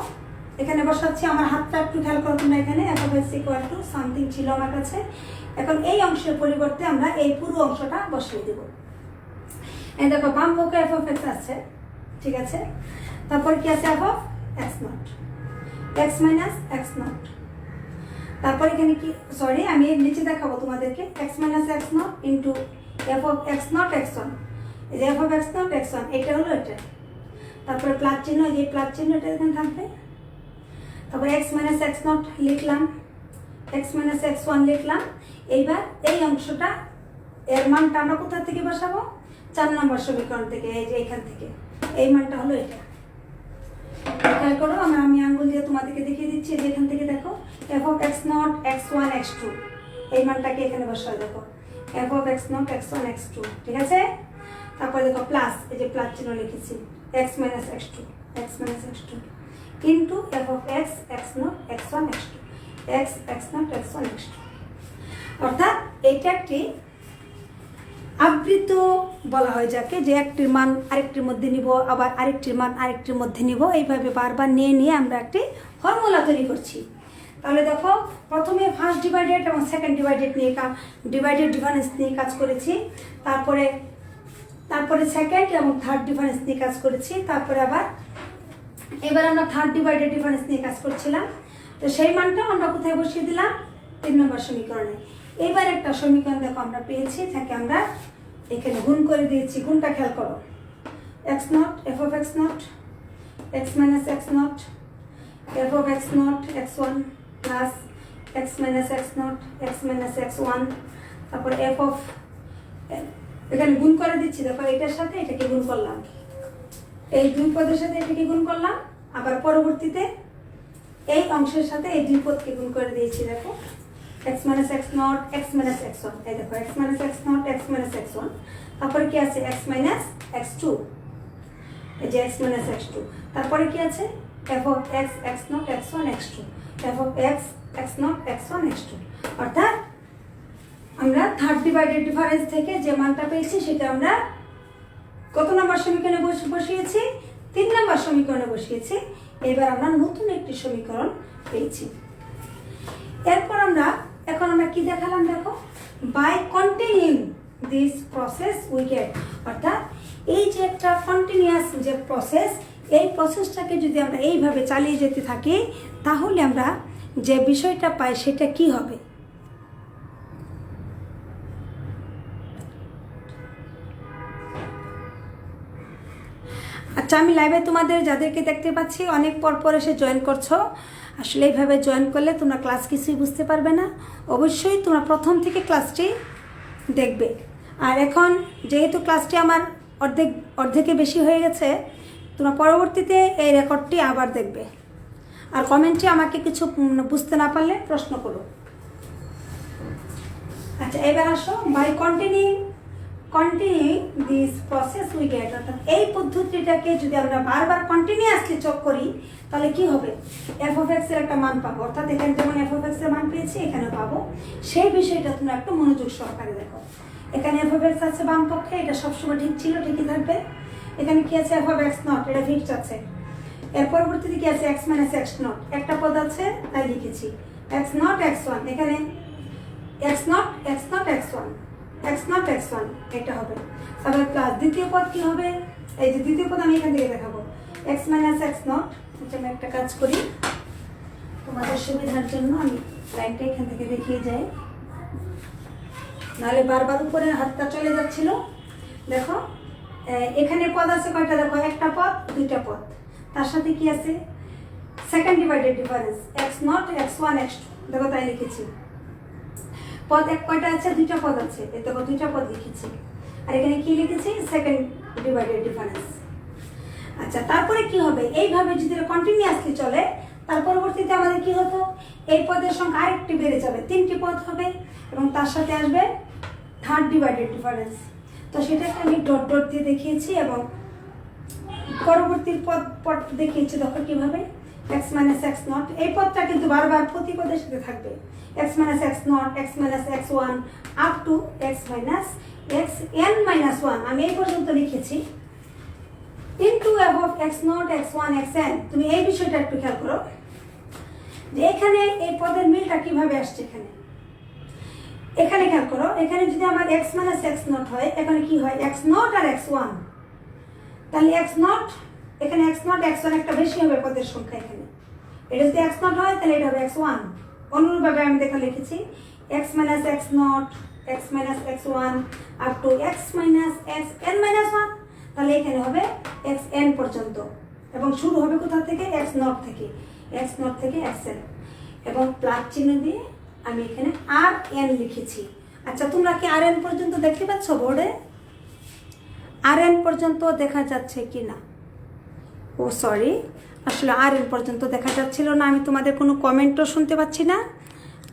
এখানে বসাচ্ছি, আমার হাতটা একটু খেয়াল করো তোমরা। এখানে F of x equal to something ছিল আমার কাছে, এখন এই অংশের পরিবর্তে আমরা এই পুরো অংশটা বসিয়ে দেব। এই দেখো বাম পক্ষে এফ অফ এক্স আছে, ঠিক আছে। তারপর কি আছে? F of x not x minus x not. তারপর এখানে কি, সরি আমি এর নিচে দেখাবো তোমাদেরকে, x minus x not into f of x not x one. এই যে F of x not x one এটা হলো এটা। তারপরে প্লাস চিহ্ন, এই প্লাস চিহ্ন এটা এখানে থাকবে। তারপরে এক্স মাইনাস এক্স নট লিখলাম, এক্স মাইনাস এক্স ওয়ান লিখলাম। এইবার এই অংশটা এর মানটা আমরা কোথা থেকে বসাবো? 4 নম্বর সমীকরণ থেকে, এই যে এখান থেকে এই মানটা হলো এটা। খেয়াল করো, আমি আঙ্গুল দিয়ে তোমাদেরকে দেখিয়ে দিচ্ছি, যে এখান থেকে দেখো f of x not x one x two, এই মানটাকে এখানে বসায় দেখো f of x not x one x two, ঠিক আছে। তারপরে দেখো প্লাস, এই যে প্লাস চিহ্ন লিখেছি, x minus x two, x minus x two into f of x x not x one x two, x x not x one x two. অর্থাৎ এইটা একটি আবৃত বলা হয় যাকে, যে একটির মান আরেকটির মধ্যে নিব, আবার আরেকটির মান আরেকটির মধ্যে নিব, এইভাবে বারবার নিয়ে নিয়ে আমরা একটি ফর্মুলা তৈরি করছি। তাহলে দেখো প্রথমে ফার্স্ট ডিভাইডেড এবং সেকেন্ড ডিভাইডেড নিয়ে ডিভাইডেড ডিফারেন্স নিয়ে কাজ করেছি, তারপরে সেকেন্ড এবং থার্ড ডিফারেন্স নিয়ে কাজ করেছি, তারপরে আবার এবার আমরা থার্ড ডিভাইডেড ডিফারেন্স নিয়ে কাজ করছিলাম। তো সেই মানটা আমরা কোথায় বসিয়ে দিলাম? 3 নম্বর সমীকরণে। এবার একটা সমীকরণ দেখো আমরা পেয়েছি, তাকে আমরা এখানে গুণ করে দিয়েছি। গুণটা খেয়াল করো, x not f of x not x minus x not f of x not x one plus x minus x not x minus x one. তারপরে এফ অফ, এখানে গুণ করে দিচ্ছি, দেখো এটার সাথে এটাকে গুণ করলাম, এই 2 পদের সাথে এটাকে গুণ করলাম, আবার পরবর্তীতে এই অংশের সাথে এই 2 পদকে গুণ করে দিয়েছি। দেখো x minus x naught x minus x1, এই দেখো x minus x naught x minus x1, তারপরে কি আছে x minus x2, এই যে x minus x2, তারপরে কি আছে f of x x naught x1 x2, f of x x naught x1 x2। অর্থাৎ আমরা থার্ড ডিভাইডেড ডিফারেন্স থেকে যে মানটা পেয়েছি সেটা আমরা কত নম্বর সমীকরণে বসিয়েছি? 3 নম্বর সমীকরণে বসিয়েছি। এবার আমরা নতুন একটি সমীকরণ পেয়েছি। এরপর এখন আমরা কি দেখালাম? দেখো, by continuing this process we get, অর্থাৎ এই যে একটা কন্টিনিউয়াস যে প্রসেস, এই প্রসেসটাকে যদি আমরা এইভাবে চালিয়ে যেতে থাকি তাহলে আমরা যে বিষয়টা পাই সেটা কি হবে? আচ্ছা, আমি লাইভে তোমাদের যাদেরকে দেখতে পাচ্ছি অনেক পর পর এসে জয়েন করছো। আসলে এইভাবে জয়েন করলে তোমরা ক্লাস কিছুই বুঝতে পারবে না। অবশ্যই তোমরা প্রথম থেকে ক্লাসটি দেখবে। আর এখন যেহেতু ক্লাসটি আমার অর্ধেকে বেশি হয়ে গেছে, তোমরা পরবর্তীতে এই রেকর্ডটি আবার দেখবে। আর কমেন্টে আমাকে কিছু বুঝতে না পারলে প্রশ্ন করো। আচ্ছা, এবার আসো, by continuing this process we get, অর্থাৎ এই পদ্ধতিটাকে যদি আমরা বারবার কন্টিনিউয়াসলি চক করি তাহলে কি হবে, এফ অফ এক্স এর একটা মান পাবো। অর্থাৎ এখানে যেমন এফ অফ এক্স এর মান পেয়েছি এখানে পাবো। সেই বিষয়টা তোমরা একটু মনোযোগ সহকারে দেখো। এখানে এফ অফ এক্স আছে বাম পক্ষে, এটা সবসময় ঠিক ছিল, ঠিকই থাকবে। এখানে কি আছে, এফ অফ এক্স নট, এটা ফিক্সড আছে। এর পরবর্তীতে কি আছে, এক্স মাইনাস এক্স নট, একটা পদ আছে তাই লিখেছি, এক্স নট এক্স ওয়ান, এখানে x not x not x one, x not x one, এটা হবে। তারপরে প্লাস দ্বিতীয় পদ কি হবে, এই যে দ্বিতীয় পদ আমি এখান থেকে দেখাবো, এক্স মাইনাস এক্স নট। আমি একটা কাজ করি তোমাদের সুবিধার জন্য, আমি লাইনটা এখান থেকে দেখিয়ে যাই, নাহলে বারবার উপরে হাতটা চলে যাচ্ছিল। দেখো এখানে পদ আছে কয়টা, দেখো একটা পদ দুইটা পদ, তার সাথে কি আছে second divided difference, x not x one x two, দেখো তাই লিখেছি। পদ এক কয়টা আছে, দুইটা পদ আছে, এই দেখো দুইটা পদ লিখেছি। আর এখানে কি লিখেছি, সেকেন্ড ডিভাইডেড ডিফারেন্স। আচ্ছা, তারপরে কি হবে, এইভাবে যদি কন্টিনিউয়াসলি চলে তার পরবর্তীতে আমাদের কি হতো, এই পদের সংখ্যা আরেকটি বেড়ে যাবে, 3টি পদ হবে এবং তার সাথে আসবে থার্ড ডিভাইডেড ডিফারেন্স। তো সেটাকে আমি ডট ডট দিয়ে দেখিয়েছি এবং পরবর্তী পদ দেখিয়েছি। দেখো কিভাবে, এক্স মাইনাস এক্স নট, এই পদটা কিন্তু বারবার প্রতি পদের সাথে থাকবে, x minus x not, x minus x one, up two x minus x N minus one, আমি এই পর্যন্ত লিখেছি, into f of x not x one x N. তুমি এই বিষয়টা একটু খেয়াল করো যে এখানে এই পদের মিলটা কিভাবে আসছে। এখানে খেয়াল করো, এখানে যদি আমার এক্স মাইনাস এক্স নট হয়, এখানে কি হয়, এক্স নট আর এক্স ওয়ান, তাহলে এক্স নট, এখানে এক্স নট এক্স ওয়ান একটা বেশি হবে পদের সংখ্যা। এখানে এটা যদি এক্স নট হয় তাহলে এটা হবে এক্স ওয়ান। অনুরূপভাবে আমি দেখা লিখেছি, x minus x not x minus x one up two x minus x N minus one, তাহলে এখানে হবে এক্স এন পর্যন্ত, এবং শুরু হবে কোথা থেকে, এক্স নট থেকে, এক্স নট থেকে এক্স এন, এবং প্লাস চিহ্ন দিয়ে আমি এখানে আর এন লিখেছি। আচ্ছা, তোমরা কি আর এন পর্যন্ত দেখতে পাচ্ছ বোর্ডে, আর এন পর্যন্ত দেখা যাচ্ছে কি না? ও সরি, আসলে আর এন পর্যন্ত দেখা যাচ্ছিল না, আমি তোমাদের কোনো কমেন্টও শুনতে পাচ্ছি না।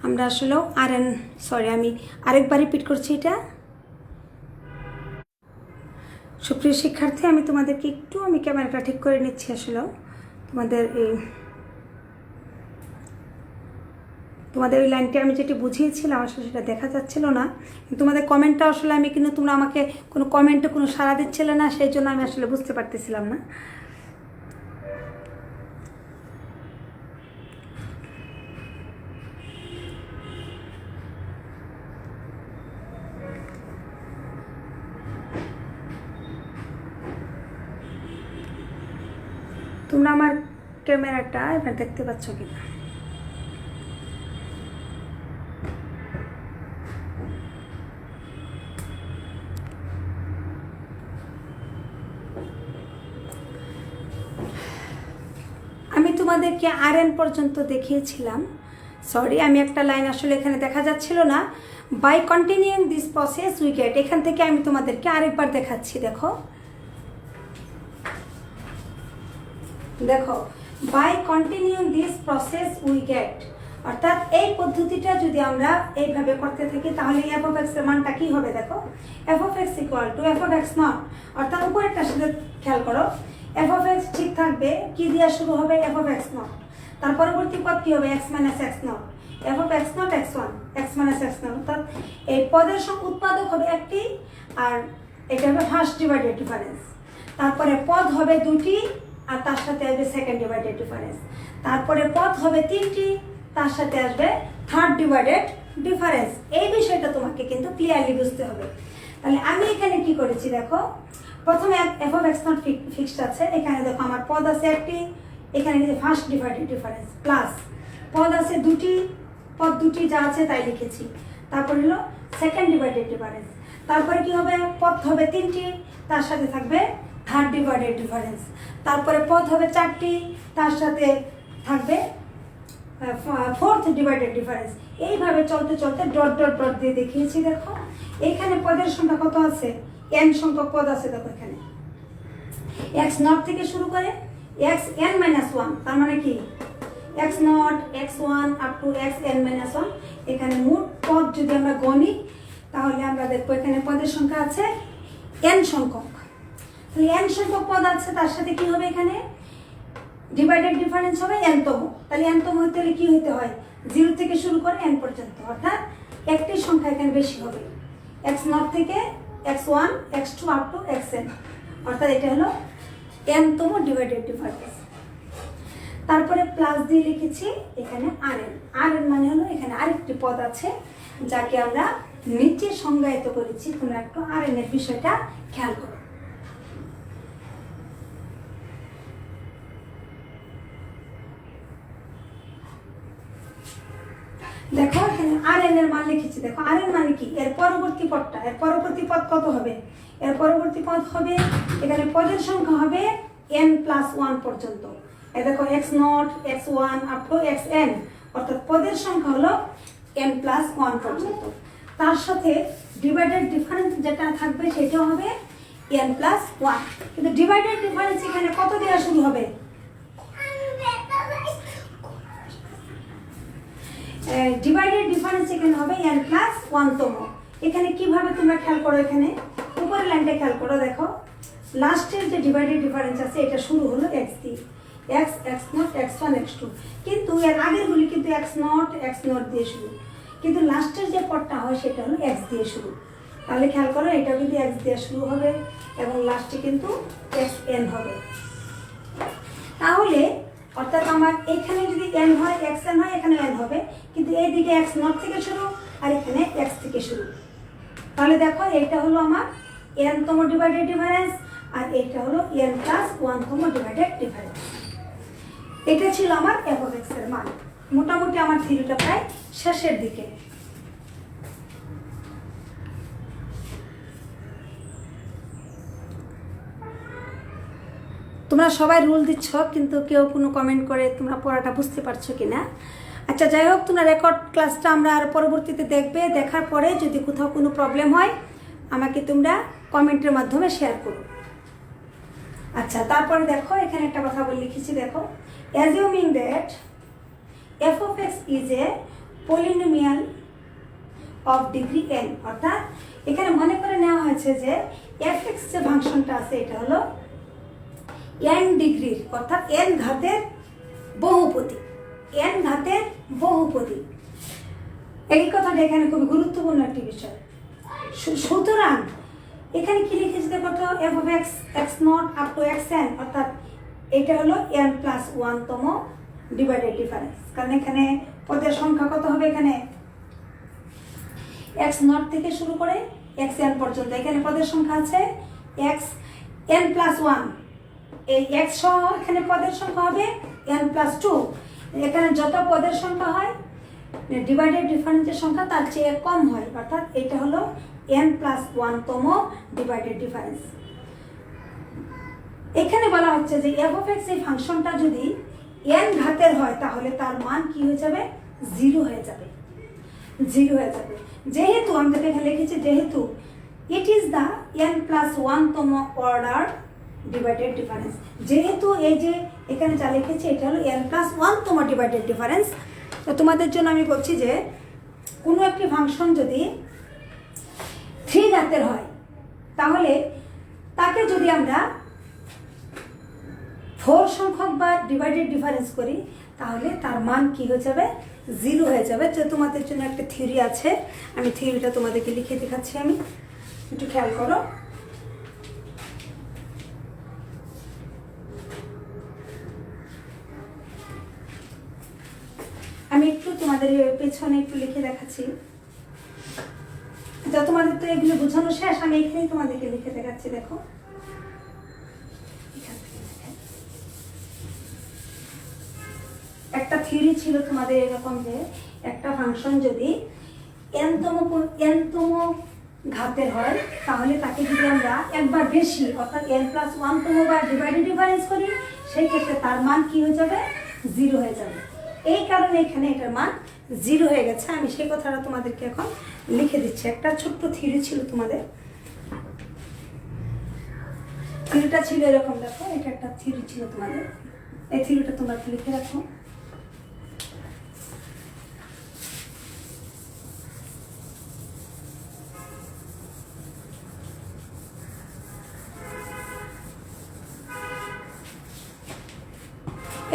আমরা আসলে আর এন, সরি আমি আরেকবার রিপিট করছি এটা। সুপ্রিয় শিক্ষার্থী, আমি তোমাদেরকে একটু ক্যামেরাটা ঠিক করে নিচ্ছি। আসলে তোমাদের ওই লাইনটি আমি যেটি বুঝিয়েছিলাম আসলে সেটা দেখা যাচ্ছিল না। তোমাদের কমেন্টটা আসলে আমি কিন্তু, তোমরা আমাকে কোনো কমেন্টে কোনো সাড়া দিচ্ছিলে না, সেই জন্য আমি আসলে বুঝতে পারতেছিলাম না। তোমরা আমার ক্যামেরাটা এবার দেখতে পাচ্ছ কিনা? আমি তোমাদেরকে আর এন পর্যন্ত দেখিয়েছিলাম। সরি, আমি একটা লাইন আসলে এখানে দেখা যাচ্ছিল না। By continuing this process we get, এখান থেকে আমি তোমাদেরকে আরেকবার দেখাচ্ছি। দেখো by continuing this process we get, অর্থাৎ এই পদ্ধতিটা যদি আমরা এইভাবে করতে থাকি তাহলে এফ অফ এক্স এর মানটা কি হবে, দেখো f of x equal to f of x not, অর্থাৎ উপরেরটার সাথে খেয়াল করো, এফ অফ এক্স ঠিক থাকবে, কি দিয়ে শুরু হবে, এফ অফ এক্স নট, তার পরবর্তী পদ কি হবে, x minus x not, f of x not x one, x minus x not, অর্থাৎ এই পদের উৎপাদক হবে একটি, আর এটা হবে ফার্স্ট ডিভাইডেড ডিফারেন্স। তারপরে পদ হবে দুটি, আর তার সাথে আসবে সেকেন্ড ডিভাইডেড ডিফারেন্স। তারপরে পদ হবে 3টি, তার সাথে আসবে থার্ড ডিভাইডেড ডিফারেন্স। এই বিষয়টা তোমাকে কিন্তু ক্লিয়ারলি বুঝতে হবে। তাহলে আমি এখানে কি করেছি, দেখো প্রথমে F of x not fixed আছে, এখানে দেখো আমার পদ আছে একটি, এখানে কিন্তু ফার্স্ট ডিভাইডেড ডিফারেন্স, প্লাস পদ আছে দুটি, পদ দুটি যা আছে তাই লিখেছি। তারপর হলো সেকেন্ড ডিভাইডেড ডিফারেন্স। তারপরে কি হবে, পদ হবে 3টি, তার সাথে থাকবে থার্ড ডিভাইডেড ডিফারেন্স। তারপরে পদ হবে 4টি, তার সাথে থাকবে ফোর্থ ডিভাইডেড ডিফারেন্স। এইভাবে চলতে চলতে ডট ডট ডট দিয়ে দেখিয়েছি। দেখো এখানে পদের সংখ্যা কত আছে, n সংখ্যক পদ আছে। দেখো এখানে x নট থেকে শুরু করে xn-1, তার মানে কি x not x1 up to xn-1। এখানে মোট পদ যদি আমরা গণি তাহলে আমরা দেখবো এখানে পদের সংখ্যা আছে n সংখ্যক। তাহলে n সংখ্যক পদ আছে, তার সাথে কি হবে এখানে ডিভাইডেড ডিফারেন্স হবে n-তম। তাহলে n-তম হতে হলে কি হতে হয়, 0 থেকে শুরু করে n পর্যন্ত, অর্থাৎ একটি সংখ্যা এখানে বেশি হবে, x নট থেকে x1 x2 up to xn, অর্থাৎ এটা হলো n-তম ডিভাইডেড ডিফারেন্স। তারপরে প্লাস দিয়ে লিখেছি এখানে rn মানে হলো এখানে আরেকটি পদ আছে যাকে আমরা নিচে সংজ্ঞায়িত করেছি। তোমরা একটু rn এর বিষয়টা খেয়াল করো। দেখো এখানে rn এর মান লিখেছি। দেখো rn মানে কি, এর পরবর্তী পদটা, এর পরবর্তী পদ কত হবে, এর পরবর্তী পদ হবে এখানে পদের সংখ্যা হবে n+1 পর্যন্ত। এই দেখো x not x1 up to xn, অর্থাৎ পদের সংখ্যা হলো n+1 পর্যন্ত। তার সাথে ডিভাইডেড ডিফারেন্স যেটা থাকবে সেটা হবে n+1। কিন্তু ডিভাইডেড ডিফারেন্স এখানে কত দেওয়া শুরু হবে, ডিভাইডেড ডিফারেন্স এখানে হবে n+1-তম। এখানে কিভাবে তোমরা খেয়াল করো, এখানে উপরের লাইনটা খেয়াল করো। দেখো লাস্টের যে ডিভাইডেড ডিফারেন্স আছে এটা শুরু হলো x দিয়ে, x x0 x1 x2, কিন্তু এর আগেরগুলি কিন্তু x0 দিয়ে শুরু, কিন্তু লাস্টের যে পদটা হয় সেটা হলো x দিয়ে শুরু। তাহলে খেয়াল করো এটা কিন্তু x দিয়ে শুরু হবে এবং লাস্টে কিন্তু xn হবে। তাহলে অর্থাৎ আমার এখানে যদি n হয় xn হয়, এখানে n হবে, কিন্তু এইদিকে x0 থেকে শুরু আর এখানে x থেকে শুরু। তাহলে দেখো এটা হলো আমার n-তম ডিভাইডেড ডিফারেন্স আর এটা হলো n+1-তম ডিভাইডেড ডিফারেন্স। এটা ছিল আমার f(x) এর মান। মোটামুটি আমার থিওরিটা প্রায় শেষের দিকে। তোমরা সবাই রুল দিচ্ছ কিন্তু কেউ কোনো কমেন্ট করে তোমরা পড়াটা বুঝতে পারছো কিনা। আচ্ছা যাই হোক, তোমরা রেকর্ড ক্লাসটা আমরা আর পরবর্তীতে দেখবে, দেখার পরে যদি কোথাও কোনো প্রবলেম হয় আমাকে তোমরা কমেন্টের মাধ্যমে শেয়ার করো। আচ্ছা তারপরে দেখো এখানে একটা কথা বলে লিখেছি। দেখো assuming that f(x) is a polynomial of degree n, অর্থাৎ এখানে মনে করে নেওয়া হয়েছে যে f(x) যে ফাংশনটা আছে এটা হলো n ডিগ্রির, অর্থাৎ n ঘাতের বহুপদী, n ঘাতের বহুপদী। এই কথাটা এখানে খুব গুরুত্বপূর্ণ একটি বিষয়। সুতরাং এখানে কি লিখেছি দেখো তো, f(x) x0 up to xn, অর্থাৎ এটা হলো n+1-তম ডিভাইডেড ডিফারেন্স। কারণ এখানে পদের সংখ্যা কত হবে, এখানে x0 থেকে শুরু করে xn পর্যন্ত। এখানে পদের সংখ্যা আছে xn+1, এই x সহ এখানে পদের সংখ্যা হবে n+2। এখানে যত পদের সংখ্যা হয় ডিভাইডেড ডিফারেন্সের সংখ্যা তার চেয়ে কম হয়, অর্থাৎ এটা হলো n+1-তম ডিভাইডেড ডিফারেন্স। এখানে বলা হচ্ছে যে f(x) এই ফাংশনটা যদি n ঘাতের হয় তাহলে তার মান কি হয়ে যাবে, 0 হয়ে যাবে, 0 হয়ে যাবে। যেহেতু আমি এখানে লিখেছি যেহেতু ইট ইজ দ্য n+1-তম অর্ডার ডিভাইডেড ডিফারেন্স, যেহেতু এই যে এখানে যা লিখেছি এটা হলো n+1-তম ডিভাইডেড ডিফারেন্স। তো তোমাদের জন্য আমি বলছি যে কোনো একটি ফাংশন যদি 3 ঘাতের হয় তাহলে তাকে যদি আমরা 4 সংখ্যক বার ডিভাইডেড ডিফারেন্স করি তাহলে তার মান কি হয়ে যাবে, 0 হয়ে যাবে। যে তোমাদের জন্য একটা থিওরি আছে, আমি থিওরিটা তোমাদেরকে লিখে দেখাচ্ছি, আমি একটু খেয়াল করো। আমি একটু তোমাদের পেছনে একটু লিখে দেখাচ্ছি, যা তোমাদের তো এগুলো বোঝানো শেষ, আমি এখানেই তোমাদেরকে লিখে দেখাচ্ছি। দেখো একটা থিওরি ছিল তোমাদের এরকম যে একটা ফাংশন যদি n-তম ঘাতের হয় তাহলে তাকে যদি আমরা একবার বেশি অর্থাৎ n+1তম বার ডিফারেন্স করি সেই ক্ষেত্রে তার মান কি হয়ে যাবে 0 হয়ে যাবে। এই কারণে এখানে এটার মান 0 হয়ে গেছে। আমি সেই কথাটা তোমাদেরকে এখন লিখে দিচ্ছি। একটা ছোট্ট থিওরি ছিল তোমাদের, থিওরিটা ছিল এরকম, দেখো এটা একটা থিওরি ছিল তোমাদের, এই থিওরিটা তোমরা লিখে রাখো।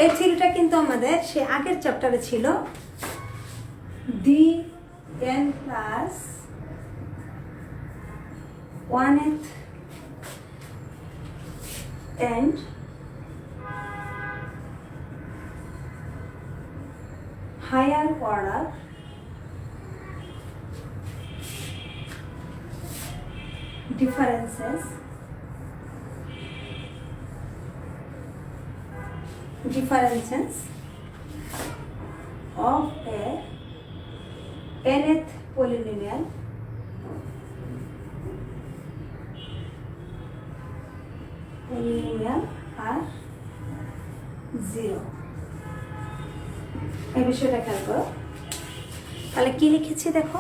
এই থিওরিটা কিন্তু আমাদের সে আগের চ্যাপ্টারে ছিল, n+1th and higher order differences of a nth polynomial are 0। এই বিষয়টা খেয়াল করো। তাহলে কি লিখেছি দেখো,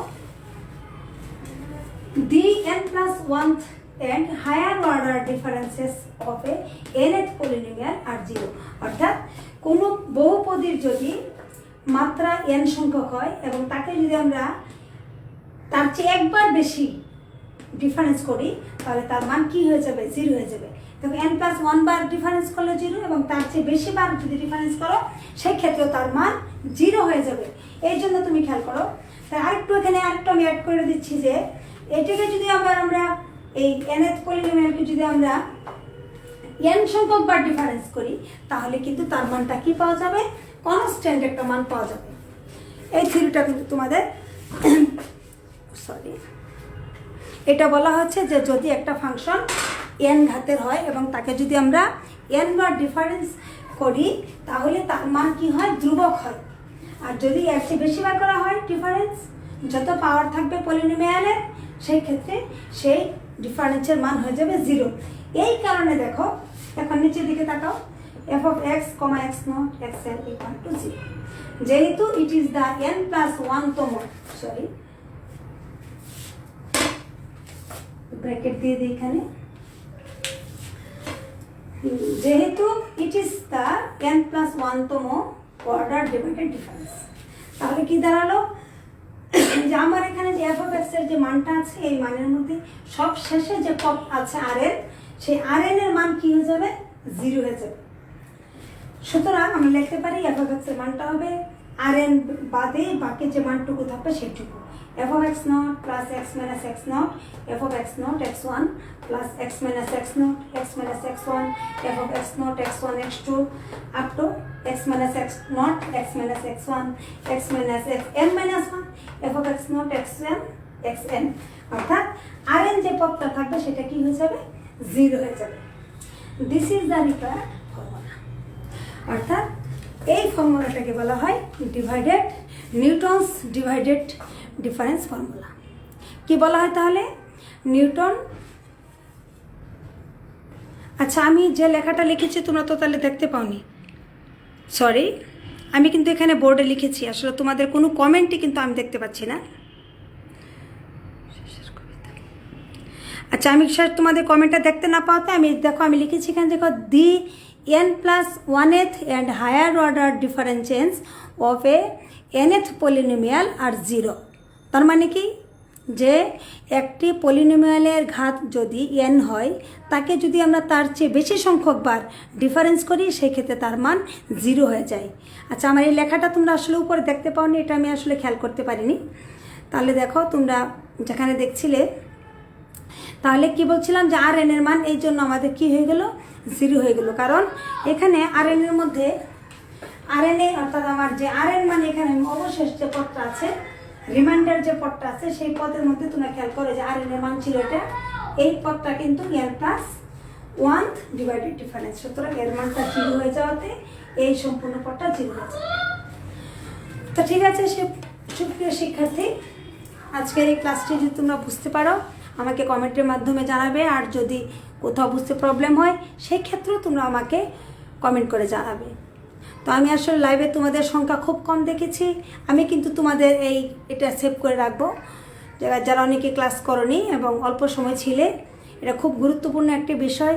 the n+1th and higher order differences of a nth polynomial are 0। অর্থাৎ কোনো বহুপদীর যদি মাত্রা n সংখ্যক হয় এবং তাকে যদি আমরা তার চেয়ে একবার বেশি ডিফারেন্স করি তাহলে তার মান কি হয়ে যাবে 0 হয়ে যাবে। দেখো n+1 বার ডিফারেন্স করলে 0 এবং তার চেয়ে বেশি বার যদি ডিফারেন্স করো সেই ক্ষেত্রেও তার মান 0 হয়ে যাবে। এই জন্য তুমি খেয়াল করো। তাই আরেকটু এখানে আরেকটু আমি অ্যাড করে দিচ্ছি যে এটাকে যদি আমরা এই nth পলিনোমিয়ালকে যদি আমরা n সংখ্যক বার ডিফারেন্স করি তাহলে কিন্তু তার মানটা কি পাওয়া যাবে, কনস্ট্যান্ট একটা মান পাওয়া যাবে। এই থিওরিটা কিন্তু তোমাদের এটা বলা হচ্ছে যে যদি একটা ফাংশন n ঘাতের হয় এবং তাকে যদি আমরা n বার ডিফারেন্স করি তাহলে তার মান কি হয়, ধ্রুবক হয়। আর যদি এর চেয়ে বেশি বার করা হয় ডিফারেন্স, যত পাওয়ার থাকবে পলিনোমিয়ালের সেই ক্ষেত্রে সেই ডিফারেন্সের মান হয়ে যাবে 0। এই কারণে দেখো এখন নিচের দিকে তাকাও, f(x, x0, xl = 0। যেহেতু ইট ইজ দ্য n+1তম ব্র্যাকেট দিয়ে দিই এখানে, যেহেতু ইট ইজ দ্য n+1তম অর্ডার ডিভাইডেড ডিফারেন্স, তাহলে কি দাঁড়ালো যে আমার এখানে যে f(x) এর যে মানটা আছে এই মানের মধ্যে সব শেষে যে পদ আছে rn, সেই rn এর মান কি হয়ে যাবে, 0 হয়ে যাবে। সুতরাং আমরা লিখতে পারি f(x) এর মানটা হবে rn বাদে বাকি যে মানটুকু থাকবে সেটুকু, f(x0 + x - x0, f(x0 x1 + x - x0, x - x1, f(x0 x1 x2 up to x - x0 x - x1, x - xn - 1, f(x0 xn xn)। অর্থাৎ rn যে পদটা থাকবে সেটা কি হয়ে যাবে, 0 হয়ে যাবে। This is the required formula. অর্থাৎ এই ফর্মুলাটাকে বলা হয় নিউটনস ডিভাইডেড ডিফারেন্স ফর্মুলা। কি বলা হয় তাহলে, নিউটন। আচ্ছা, আমি যে লেখাটা লিখেছি তোমরা তো তাহলে দেখতে পাওনি, সরি, আমি কিন্তু এখানে বোর্ডে লিখেছি, আসলে তোমাদের কোনো কমেন্টই কিন্তু আমি দেখতে পাচ্ছি না। আচ্ছা, আমি তোমাদের কমেন্টটা দেখতে না পাওয়াতে আমি আমি লিখেছি এখানে, দেখো দি n+1th and higher order differences of a nth polynomial are 0। তার মানে কি, যে একটি পলিনোমিয়ালের ঘাত যদি n হয় তাকে যদি আমরা তার চেয়ে বেশি সংখ্যক বার ডিফারেন্স করি সেই ক্ষেত্রে তার মান 0 হয়ে যায়। আচ্ছা, আমার এই লেখাটা তোমরা আসলে উপরে দেখতে পাওনি, এটা আমি আসলে খেয়াল করতে পারিনি। তাহলে দেখো তোমরা যেখানে দেখছিলে, তাহলে কি বলছিলাম যে rn এর মান এই জন্য আমাদের কি হয়ে গেল, 0 হয়ে গেল। কারণ এখানে rn এর মধ্যে rn অর্থাৎ আমার যে rn মানে এখানে অবশেষ যে পদটা আছে, রিমাইন্ডার যে পদটা আছে সেই পদের মধ্যে তোমরা খেয়াল করো যে rn এর মান ছিল এটা, এই পদটা কিন্তু n+1th ডিভাইডেড ডিফারেন্স। সুতরাং এর মানটা 0 হয়ে যাওয়াতে এই সম্পূর্ণ পদটা 0 হয়ে যাবে। তো ঠিক আছে সুপ্রিয় শিক্ষার্থী, আজকের এই ক্লাসটি যদি তোমরা বুঝতে পারো আমাকে কমেন্টের মাধ্যমে জানাবে, আর যদি কোথাও বুঝতে প্রবলেম হয় সেই ক্ষেত্রেও তোমরা আমাকে কমেন্ট করে জানাবে। তো আমি আসলে লাইভে তোমাদের সংখ্যা খুব কম দেখেছি, আমি কিন্তু তোমাদের এটা সেভ করে রাখবো, যারা অনেকে ক্লাস করনি এবং অল্প সময় ছিলে। এটা খুব গুরুত্বপূর্ণ একটি বিষয়,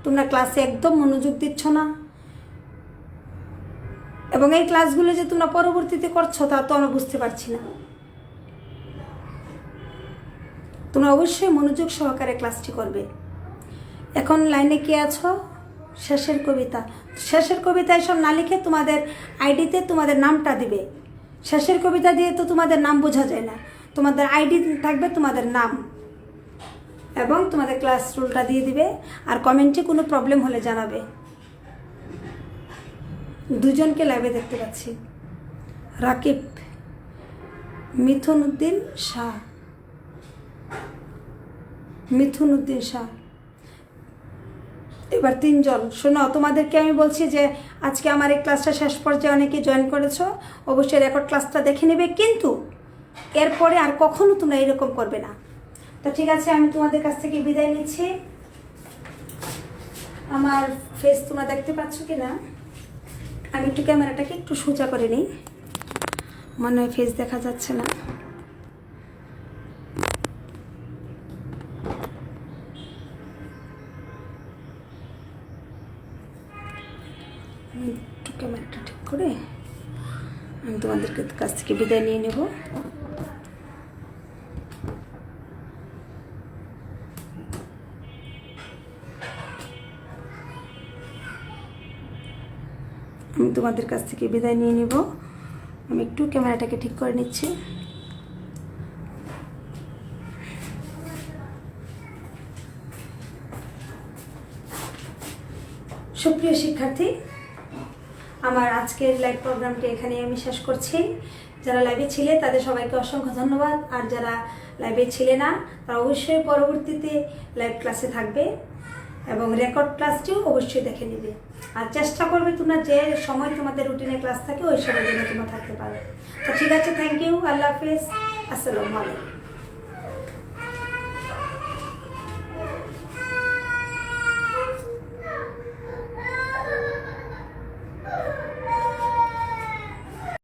তোমরা ক্লাসে একদম মনোযোগ দিচ্ছ না, এবং এই ক্লাসগুলো যে তোমরা পরবর্তীতে করছো তা তো আমরা বুঝতে পারছি না। তোমরা অবশ্যই মনোযোগ সহকারে ক্লাসটি করবে। এখন লাইনে কে আছো? শেষের কবিতা। শেষের কবিতা এসব না লিখে তোমাদের আইডিতে তোমাদের নামটা দিবে। শেষের কবিতা দিয়ে তো তোমাদের নাম বোঝা যায় না, তোমাদের আইডি থাকবে তোমাদের নাম এবং তোমাদের ক্লাস রুলটা দিয়ে দিবে। আর কমেন্টে কোনো প্রবলেম হলে জানাবে। দুজনকে লাইভে দেখতে পাচ্ছি, রাকিব, মিথুন উদ্দিন শাহ, মিথুন উদ্দিন শাহ। এবার 3 জন। শোনো, তোমাদেরকে আমি বলছি যে আজকে আমার এই ক্লাসটা শেষ পর্যায়ে অনেকে জয়েন করেছো, অবশ্যই রেকর্ড ক্লাসটা দেখে নেবে, কিন্তু এরপরে আর কখনো তোমরা এরকম করবে না। তো ঠিক আছে, আমি তোমাদের কাছ থেকে বিদায় নিচ্ছি। আমার ফেস তোমরা দেখতে পাচ্ছ কি না? আমি একটু ক্যামেরাটাকে একটু সোজা করে নিই, মনে হয় ফেস দেখা যাচ্ছে না। একটু ক্যামেরাটা ঠিক করে আমি তোমাদের কাছ থেকে বিদায় নিয়ে নেব। আমি তোমাদের কাছ থেকে বিদায় নিয়ে নেব। আমি একটু ক্যামেরাটাকে ঠিক করে নিচ্ছি। সুপ্রিয় শিক্ষার্থী, আমার আজকের লাইভ প্রোগ্রামটি এখানে আমি শেষ করছি। যারা লাইভে ছিলে তাদের সবাইকে অসংখ্য ধন্যবাদ, আর যারা লাইভে ছিলে না তারা অবশ্যই পরবর্তীতে লাইভ ক্লাসে থাকবে এবং রেকর্ড ক্লাসটিও অবশ্যই দেখে নেবে। আর চেষ্টা করবে তোমরা যে সময় তোমাদের রুটিনে ক্লাস থাকে ওই সময় যেন তোমরা থাকতে পারো। তো ঠিক আছে, থ্যাংক ইউ, আল্লাহ হাফেজ, আসসালামু আলাইকুম।